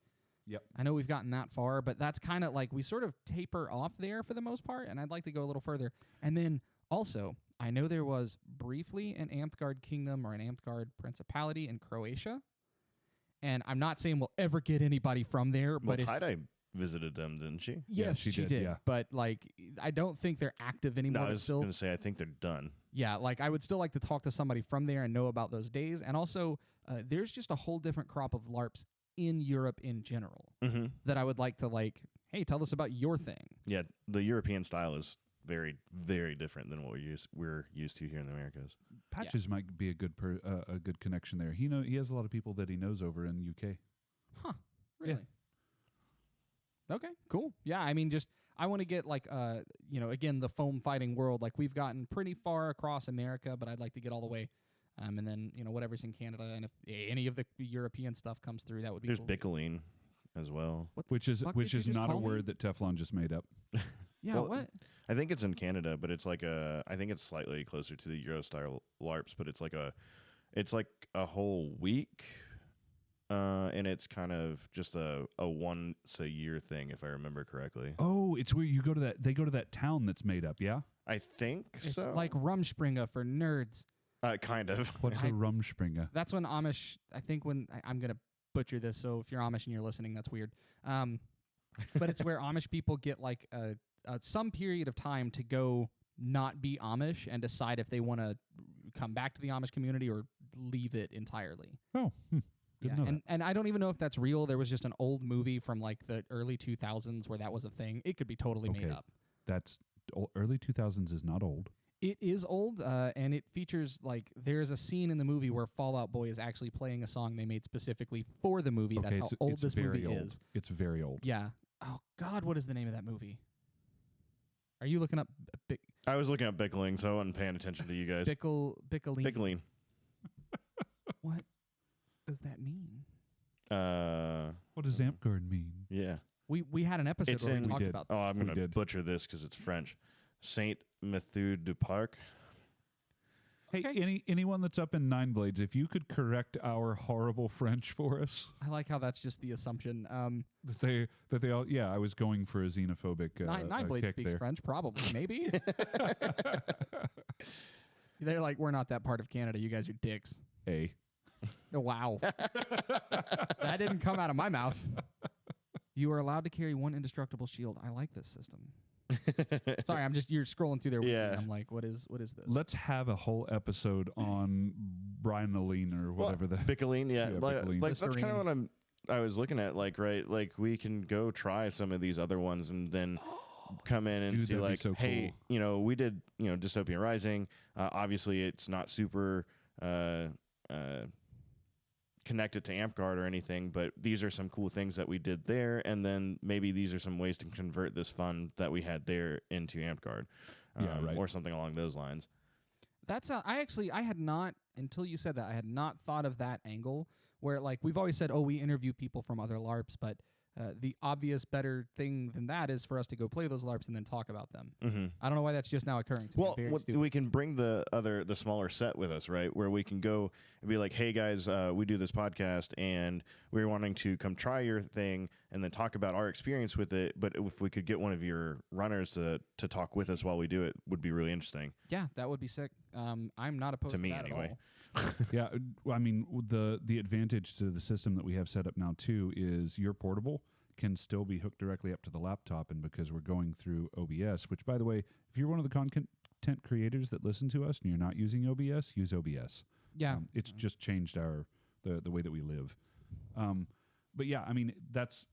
Yep. I know we've gotten that far, but that's kind of like we sort of taper off there for the most part, and I'd like to go a little further. And then also, I know there was briefly an Amped Guard kingdom or an Amped Guard principality in Croatia, and I'm not saying we'll ever get anybody from there, Well, but it's Tie-Dye visited them, didn't she? yes, she she did, did. yeah. But like, I don't think they're active anymore. No, I but was still, going to say, I think they're done. yeah, like I would still like to talk to somebody from there and know about those days. And also, there's just a whole different crop of LARPs in Europe in general Mm-hmm. that I would like to like, hey, tell us about your thing. Yeah, the European style is very, very different than what we're used to here in the Americas. Patches might be a good connection there. He has a lot of people that he knows over in UK. Huh. Really? Okay, cool. Yeah, I mean, just I want to get like, again, the foam fighting world. Like we've gotten pretty far across America, but I'd like to get all the way. And then whatever's in Canada, and if any of the European stuff comes through, that would be There's cool. Bicoline as well. What Which is fuck did you just not a call me? word that Teflon just made up. Yeah, Well, what? I think it's in Canada, but it's like I think it's slightly closer to the Euro style LARPs, but it's like a whole week, and it's kind of just a once a year thing, if I remember correctly. Oh, it's where you go to that. They go to that town that's made up. Yeah. I think It's so. like Rumspringa for nerds. Kind of. What's I- a Rumspringa? That's when Amish. I think when I'm gonna butcher this, so if you're Amish and you're listening, that's weird. But it's where Amish people get like some period of time to go not be Amish and decide if they want to come back to the Amish community or leave it entirely. Oh, didn't know that. And I don't even know if that's real. There was just an old movie from like the early 2000s where that was a thing. It could be totally made Okay. up. That's early 2000s is not old. It is old, and it features like there's a scene in the movie where Fall Out Boy is actually playing a song they made specifically for the movie. That's how old this very movie old. is. It's very old. Yeah. Oh God, what is the name of that movie? Are you looking up I was looking at Bickling, so I wasn't paying attention to you guys. Bickling? Bickling. What does that mean? What does Ampguard mean? Yeah. We had an episode It's where in- we We talked did. about Oh, I'm We going to did. butcher this because it's French. Saint Mathieu du Parc. Hey, Okay. anyone that's up in Nine Blades, if you could correct our horrible French for us, I like how that's just the assumption. that they all. Yeah, I was going for a xenophobic. Nine Blade kick speaks there. French, probably, maybe. They're like, we're not that part of Canada. You guys are dicks. Hey, Oh, wow. That didn't come out of my mouth. You are allowed to carry one indestructible shield. I like this system. Sorry, you're scrolling through there. with me, Yeah. and I'm like, what is this? let's have a whole episode on Brian Aline or whatever the. Bickling, yeah. Yeah, like Bickling. like, that's kind of Listerine. what I was looking at. Like, right, like we can go try some of these other ones and then come in and Dude, see that'd be like, so hey, we did, Dystopian Rising. Obviously, it's not super connected to Ampguard or anything, but these are some cool things that we did there, and then maybe these are some ways to convert this fun that we had there into Ampguard, Yeah, right. or something along those lines. That's I had not, until you said that, I had not thought of that angle where like we've always said, oh, we interview people from other LARPs, but the obvious better thing than that is for us to go play those LARPs and then talk about them. Mm-hmm. I don't know why that's just now occurring to me. Well, Very stupid. we can bring the smaller set with us, right? Where we can go and be like, "Hey guys, we do this podcast, and we're wanting to come try your thing, and then talk about our experience with it. But if we could get one of your runners to talk with us while we do it, would be really interesting." Yeah, that would be sick. I'm not opposed To me, that anyway. At all. Yeah, I mean, the advantage to the system that we have set up now too is your portable can still be hooked directly up to the laptop, and because we're going through OBS, which by the way, if you're one of the content creators that listen to us and you're not using OBS, use OBS. Yeah, It's just changed the way that we live. But yeah, I mean that's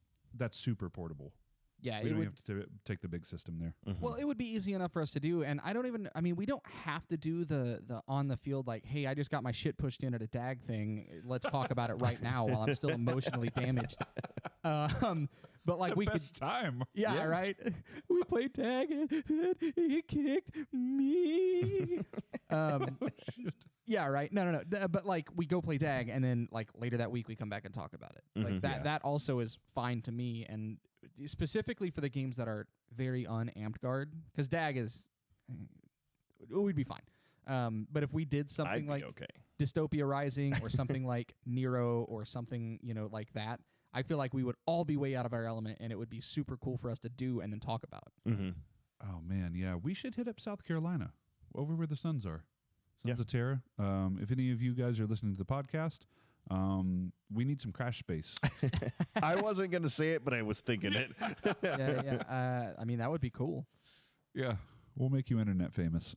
super portable. yeah. We It don't would. have to take the big system there. Mm-hmm. Well, it would be easy enough for us to do, and I don't even. I mean, we don't have to do the on the field like, hey, I just got my shit pushed in at a DAG thing. Let's talk about it right now while I'm still emotionally damaged. But like we could. Best time. Yeah, right. We played tag and he kicked me. Yeah, right. No. But like we go play tag, and then like later that week we come back and talk about it. Like that. Yeah. That also is fine to me, and specifically for the games that are very unamped guard, because DAG is, we'd be fine. But if we did something I'd be like okay. Dystopia Rising or something like Nero or something, like that, I feel like we would all be way out of our element, and it would be super cool for us to do and then talk about. Mm-hmm. Oh man, yeah, we should hit up South Carolina, over where the Suns are. Sons Yeah. of Terra. If any of you guys are listening to the podcast, we need some crash space. I wasn't gonna say it, but I was thinking it. Yeah. I mean, that would be cool. Yeah, we'll make you internet famous.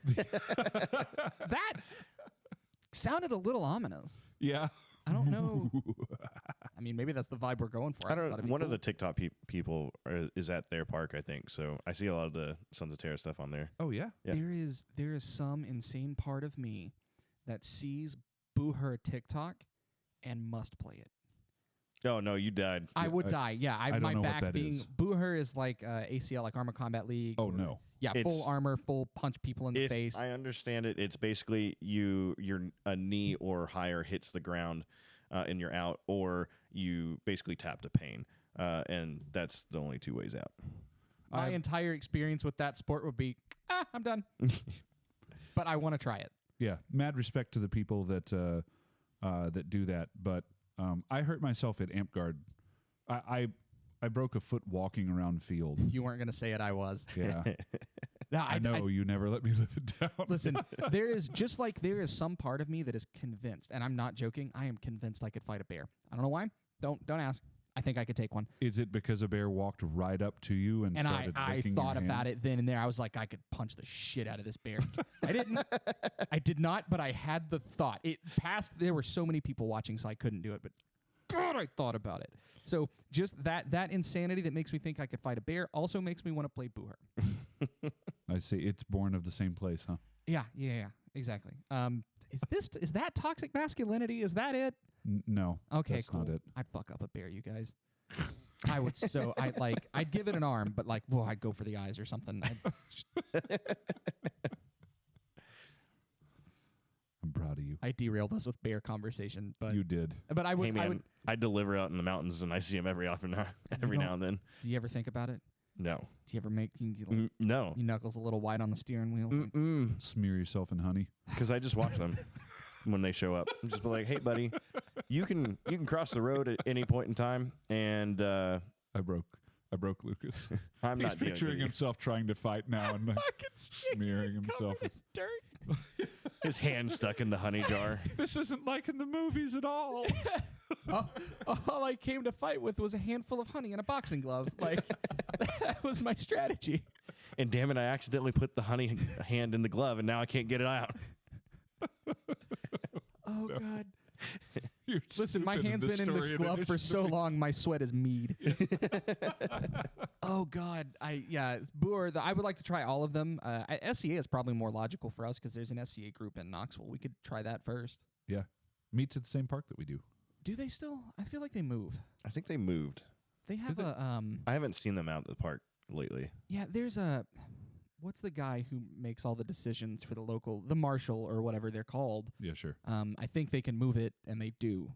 That sounded a little ominous. Yeah. I don't know. I mean, maybe that's the vibe we're going for. I just don't thought know. it'd be One of cool. the TikTok people is at their park, I think. So I see a lot of the Sons of Terra stuff on there. Oh yeah. Yeah. There is some insane part of me that sees Boo Her TikTok and must play it. Oh no, you died. I Yeah, would die. Yeah, I don't my know what back that being is. Boo Her is like ACL, like Armor Combat League. Oh or- no. Yeah, full It's- armor, full punch people in the If face. I understand it, it's basically your a knee or higher hits the ground, and you're out, or you basically tap to pain, and that's the only two ways out. My entire experience with that sport would be, I'm done. But I want to try it. Yeah, mad respect to the people that do that. But I hurt myself at Amp Guard. I broke a foot walking around field. You weren't going to say it, I was. Yeah, No, I know you never let me live it down. Listen, there is some part of me that is convinced, and I'm not joking. I am convinced I could fight a bear. I don't know why. Don't ask. I think I could take one. Is it because a bear walked right up to you and started I licking thought your about hand? it then and there. I was like, I could punch the shit out of this bear. I didn't. I did not, but I had the thought. It passed. There were so many people watching, so I couldn't do it. But God, I thought about it. So just that insanity that makes me think I could fight a bear also makes me want to play Boo Her. I see. It's born of the same place, huh? Yeah, exactly. Is that toxic masculinity? Is that it? No. Okay, that's cool. not it. I'd fuck up a bear, you guys. I would I'd give it an arm, but like, well, I'd go for the eyes or something. I'm proud of you. I derailed us with bear conversation, but You did. I would. Hey man, I would. I deliver out in the mountains, and I see them every now don't- and then. Do you ever think about it? No, Do you ever make no, your knuckles a little wide on the steering wheel? Smear yourself in honey. because I just watch them when they show up. I'm just be like, hey buddy, you can cross the road at any point in time, and I broke Lucas. I'm He's not doing picturing it. himself trying to fight now and smearing himself with dirt. His hand stuck in the honey jar. This isn't like in the movies at all. All I came to fight with was a handful of honey and a boxing glove. Like that was my strategy. And damn it, I accidentally put the honey hand in the glove, and now I can't get it out. Oh God. You're Listen, my stupid hand's in been in this story glove for so addition. long, my sweat is mead. Oh God, Boer. I would like to try all of them. SCA is probably more logical for us because there's an SCA group in Knoxville. We could try that first. Yeah. Meets at the same park that we do. Do they still? I feel like they move. I think they moved. They have they? I haven't seen them out at the park lately. Yeah, there's a. What's the guy who makes all the decisions for the marshal or whatever they're called? Yeah, sure. I think they can move it, and they do.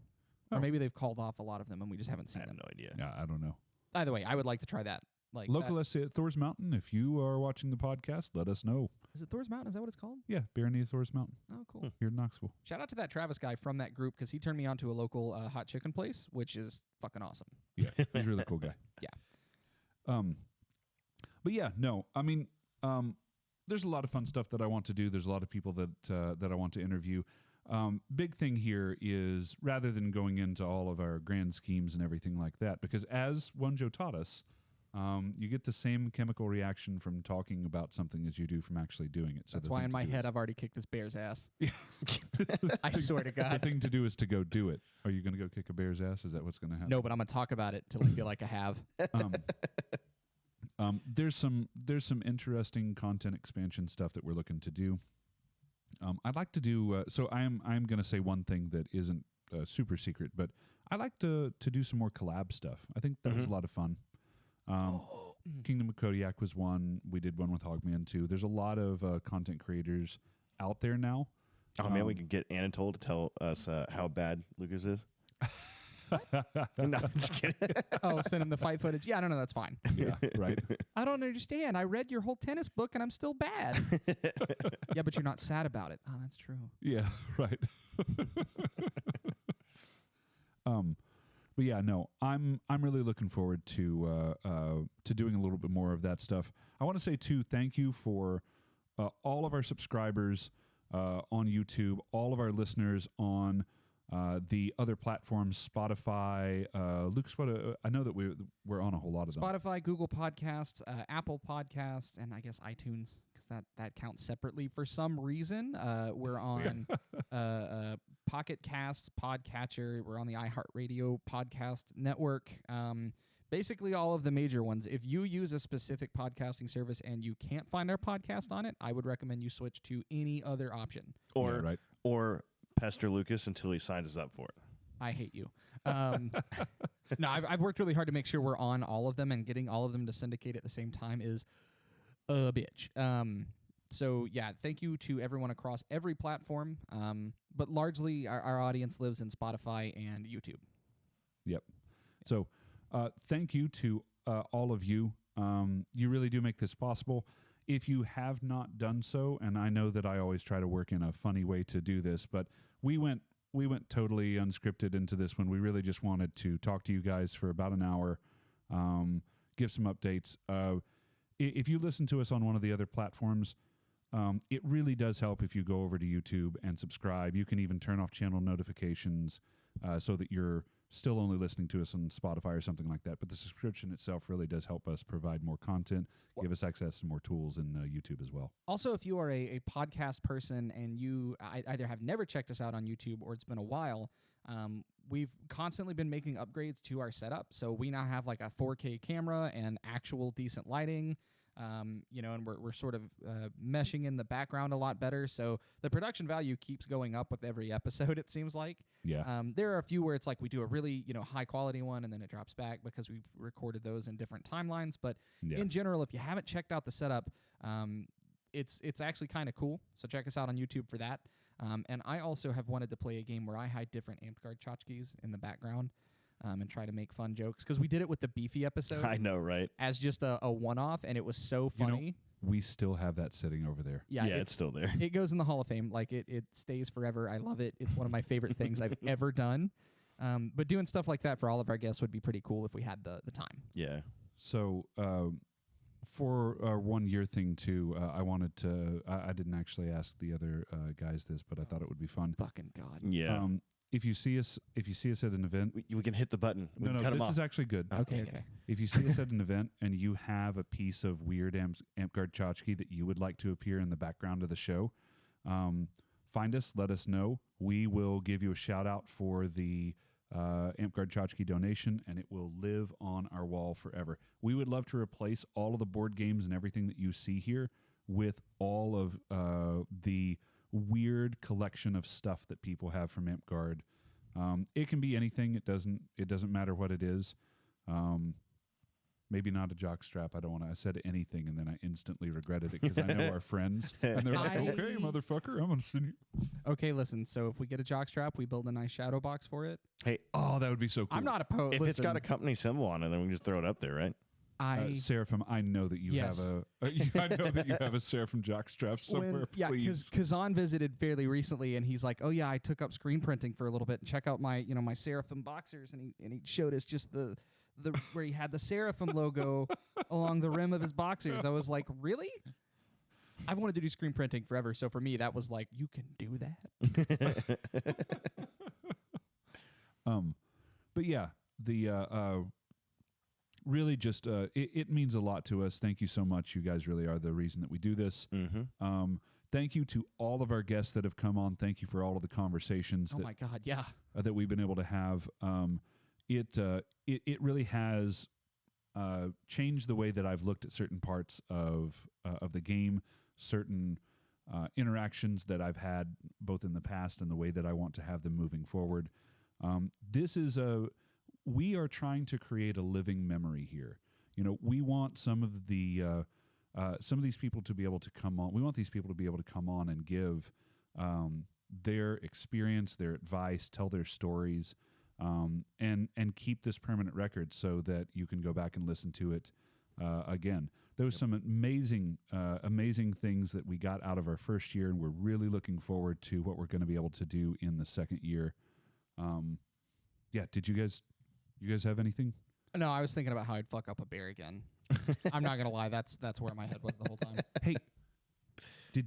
Or Oh. maybe they've called off a lot of them and we just haven't I seen have them. no idea. Yeah, I don't know. Either way, I would like to try that. Like Local that- SC at Thor's Mountain, if you are watching the podcast, let us know. Is it Thor's Mountain? Is that what it's called? Yeah, Barony of Thor's Mountain Oh, cool. here in Knoxville. Shout out to that Travis guy from that group because he turned me on to a local hot chicken place, which is fucking awesome. Yeah, he's a really cool guy. Yeah. But yeah, no, I mean, there's a lot of fun stuff that I want to do. There's a lot of people that I want to interview. Big thing here is rather than going into all of our grand schemes and everything like that, because as Wonjo taught us, you get the same chemical reaction from talking about something as you do from actually doing it. So That's the why thing in to my do head is- I've already kicked this bear's ass. Yeah. I swear to The God. thing to do is to go do it. Are you going to go kick a bear's ass? Is that what's going to happen? No, but I'm going to talk about it till I feel like I have. There's some interesting content expansion stuff that we're looking to do. I'd like to do so. I'm going to say one thing that isn't super secret, but I like to do some more collab stuff. I think that was a lot of fun. Kingdom of Kodiak was one. We did one with Hogman too. There's a lot of content creators out there now. Oh man, we could get Anatole to tell us how bad Lucas is. No, I'm just kidding. Oh, send him the fight footage. Yeah, no, that's fine. Yeah, right. I don't understand. I read your whole tennis book and I'm still bad. Yeah, but you're not sad about it. Oh, that's true. Yeah, right. But yeah, no, I'm really looking forward to doing a little bit more of that stuff. I want to say too, thank you for all of our subscribers on YouTube, all of our listeners on the other platforms, Spotify, Lucas. I know that we're on a whole lot of them. Spotify, Google Podcasts, Apple Podcasts, and I guess iTunes, because that counts separately for some reason. We're on Pocket Casts, Podcatcher. We're on the iHeartRadio podcast network. Basically all of the major ones. If you use a specific podcasting service and you can't find our podcast on it, I would recommend you switch to any other option. Yeah, right. Or pester Lucas until he signs us up for it. I hate you. No, I've worked really hard to make sure we're on all of them, and getting all of them to syndicate at the same time is a bitch. So yeah, thank you to everyone across every platform. But largely our audience lives in Spotify and YouTube. Yep. So thank you to all of you. You really do make this possible. If you have not done so, and I know that I always try to work in a funny way to do this, but we went totally unscripted into this one. We really just wanted to talk to you guys for about an hour, give some updates. If you listen to us on one of the other platforms, it really does help if you go over to YouTube and subscribe. You can even turn off channel notifications so that you're still only listening to us on Spotify or something like that. But the subscription itself really does help us provide more content, give us access to more tools in YouTube as well. Also, if you are a podcast person and you either have never checked us out on YouTube or it's been a while, we've constantly been making upgrades to our setup. So we now have like a 4K camera and actual decent lighting. And we're sort of meshing in the background a lot better. So the production value keeps going up with every episode, it seems like. Yeah. There are a few where it's like we do a really, high quality one and then it drops back because we've recorded those in different timelines. But in general, if you haven't checked out the setup, it's actually kind of cool. So check us out on YouTube for that. And I also have wanted to play a game where I hide different amp guard tchotchkes in the background. And try to make fun jokes, because we did it with the Beefy episode. I know, right? As just a one-off, and it was so funny. We still have that sitting over there. Yeah, it's still there. It goes in the Hall of Fame. Like, it stays forever. I love it. It's one of my favorite things I've ever done. But doing stuff like that for all of our guests would be pretty cool if we had the time. Yeah. So for our 1 year thing too, I wanted to. I didn't actually ask the other guys this, but I thought it would be fun. Fucking God. Yeah. If you see us at an event, we can hit the button. We can no, cut 'em this off. is actually good. Okay. If you see us at an event and you have a piece of weird amp guard tchotchke that you would like to appear in the background of the show, find us, let us know. We will give you a shout out for the amp guard tchotchke donation, and it will live on our wall forever. We would love to replace all of the board games and everything that you see here with all of the weird collection of stuff that people have from Amp Guard. It can be anything. It doesn't matter what it is. Maybe not a jock strap. I said anything, and then I instantly regretted it because I know our friends, and they're like, "Okay, motherfucker, I'm gonna send you." Okay, listen. So if we get a jockstrap, we build a nice shadow box for it. Hey, Oh, that would be so cool. I'm not opposed. if it's got a company symbol on it, then we can just throw it up there, right? Seraphim, I know that you Yes. have I know that you have a Seraphim jockstrap somewhere. Yeah, please. because Kazan visited fairly recently, and he's like, "Oh yeah, I took up screen printing for a little bit. And check out my my Seraphim boxers," and he showed us just the where he had the Seraphim logo along the rim of his boxers. I was like, really? I've wanted to do screen printing forever, so for me that was like, you can do that. But yeah, the really just it means a lot to us. Thank you so much. You guys really are the reason that we do this. Mm-hmm. Thank you to all of our guests that have come on. Thank you for all of the conversations Oh my God, yeah. that we've been able to have. It really has changed the way that I've looked at certain parts of the game, certain interactions that I've had both in the past and the way that I want to have them moving forward. We are trying to create a living memory here. We want some of these people to be able to come on. We want these people to be able to come on and give their experience, their advice, tell their stories, and keep this permanent record so that you can go back and listen to it again. There was some amazing things that we got out of our first year, and we're really looking forward to what we're going to be able to do in the second year. Did you guys have anything? No, I was thinking about how I'd fuck up a bear again. I'm not gonna lie, that's where my head was the whole time. Hey, did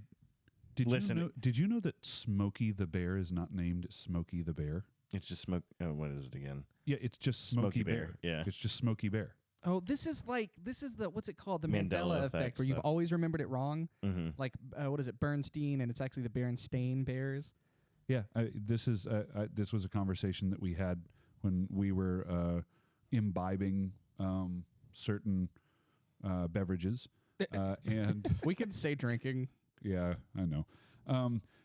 Listen. you know that Smokey the Bear is not named Smokey the Bear? It's just smoke. Oh, what is it again? Yeah, it's just Smokey Bear. Yeah. It's just Smokey Bear. Oh, this is the what's it called? The Mandela Mandela effect, effect where you've stuff. always remembered it wrong. Mm-hmm. Like what is it, Bernstein, and it's actually the Berenstain Bears. Yeah, this was a conversation that we had when we were imbibing certain beverages, and We could say drinking. yeah, I know.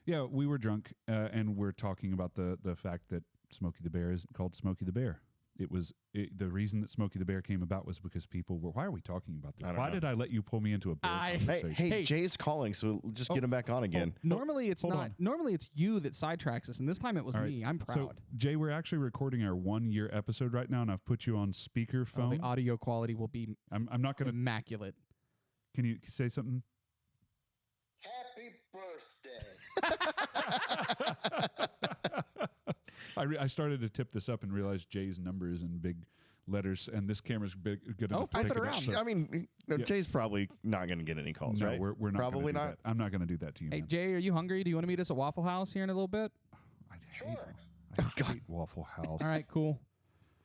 We were drunk, and we're talking about the fact that Smokey the Bear isn't called Smokey the Bear. The reason that Smokey the Bear came about was because people were. Why are we talking about this? I don't Why know. did I let you pull me into a bear conversation? Hey, Jay's calling, so just get him back on again. Normally it's hold not. on. Normally it's you that sidetracks us, and this time it was All right, me. I'm proud. So, Jay, we're actually recording our 1-year episode right now, and I've put you on speakerphone. The audio quality will be I'm not going to. immaculate. Can you say something? Happy birthday. I started to tip this up and realized Jay's number is in big letters, and this camera's good enough to flip pick it it up. around. So I mean, Yeah. Jay's probably not going to get any calls, no, right? we're not Probably gonna do not. That. I'm not going to do that to you. Hey man. Jay, are you hungry? Do you want to meet us at Waffle House here in a little bit? I hate Waffle House. All right, cool.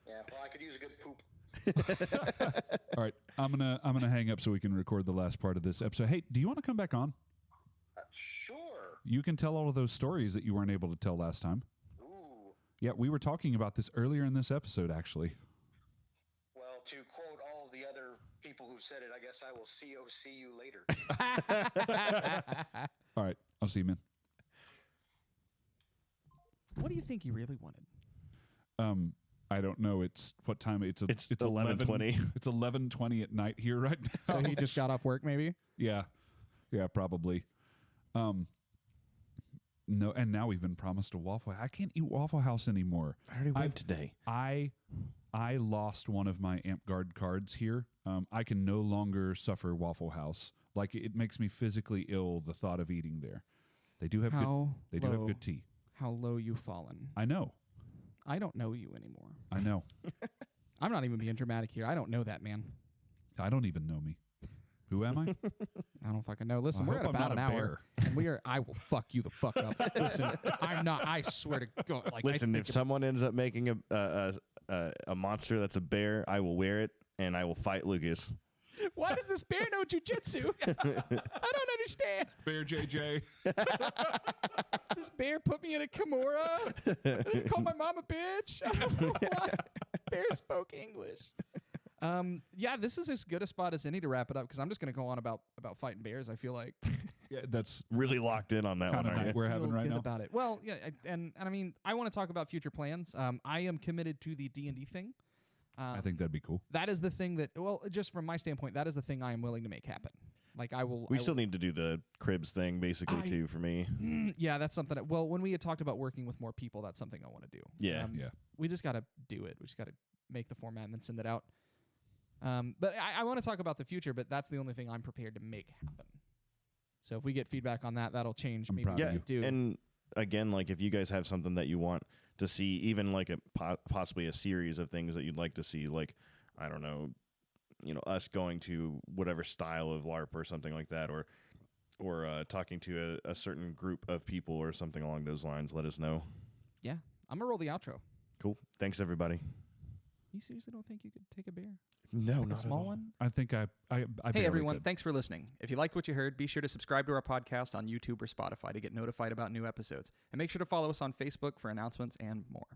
Yeah, well, I could use a good poop. All right, I'm gonna hang up so we can record the last part of this episode. Hey, do you want to come back on? Sure. You can tell all of those stories that you weren't able to tell last time. Ooh. Yeah, we were talking about this earlier in this episode, actually. Well, to quote all the other people who said it, I guess I will see you later. All right, I'll see you, man. What do you think he really wanted? I don't know. It's what time? It's 11:20. It's 11:20 at night here right now. So he just got off work, maybe? Yeah, probably. No, and now we've been promised a Waffle. I can't eat Waffle House anymore. I already went today. I lost one of my Amp Guard cards here. I can no longer suffer Waffle House. Like it makes me physically ill the thought of eating there. They do have good tea. How low you've fallen. I know. I don't know you anymore. I know. I'm not even being dramatic here. I don't know that man. I don't even know me. Who am I? I don't fucking know. Listen, I we're at hope I'm about not an a hour, and we are. I will fuck you the fuck up. Listen, I'm not. I swear to God. Like, Listen, if someone ends up making a monster that's a bear, I will wear it and I will fight Lucas. why does this bear know jujitsu? I don't understand. Bear JJ. This bear put me in a Kimura. Called my mom a bitch. I don't know why. Bear spoke English. Yeah, this is as good a spot as any to wrap it up because I'm just going to go on about fighting bears. I feel like Yeah, that's Really locked in on that kind one, of aren't you? night we're having feel right good now. about it. Well, yeah, and I mean, I want to talk about future plans. I am committed to the D&D thing. I think that'd be cool. That is the thing that, well, just from my standpoint, that is the thing I am willing to make happen. Like I will. We still need to do the cribs thing basically too for me. Yeah, that's something. Well, when we had talked about working with more people, that's something I want to do. Yeah. We just got to do it. We just got to make the format and then send it out. But I want to talk about the future, but that's the only thing I'm prepared to make happen. So if we get feedback on that, that'll change. Maybe proud of what you. we do. And again, like if you guys have something that you want to see, even like possibly a series of things that you'd like to see, like I don't know, us going to whatever style of LARP or something like that, or talking to a certain group of people or something along those lines, let us know. Yeah, I'm gonna roll the outro. Cool. Thanks everybody. You seriously don't think you could take a beer? No, Like not a small at all. one? I think I Hey barely everyone, could. thanks for listening. If you liked what you heard, be sure to subscribe to our podcast on YouTube or Spotify to get notified about new episodes. And make sure to follow us on Facebook for announcements and more.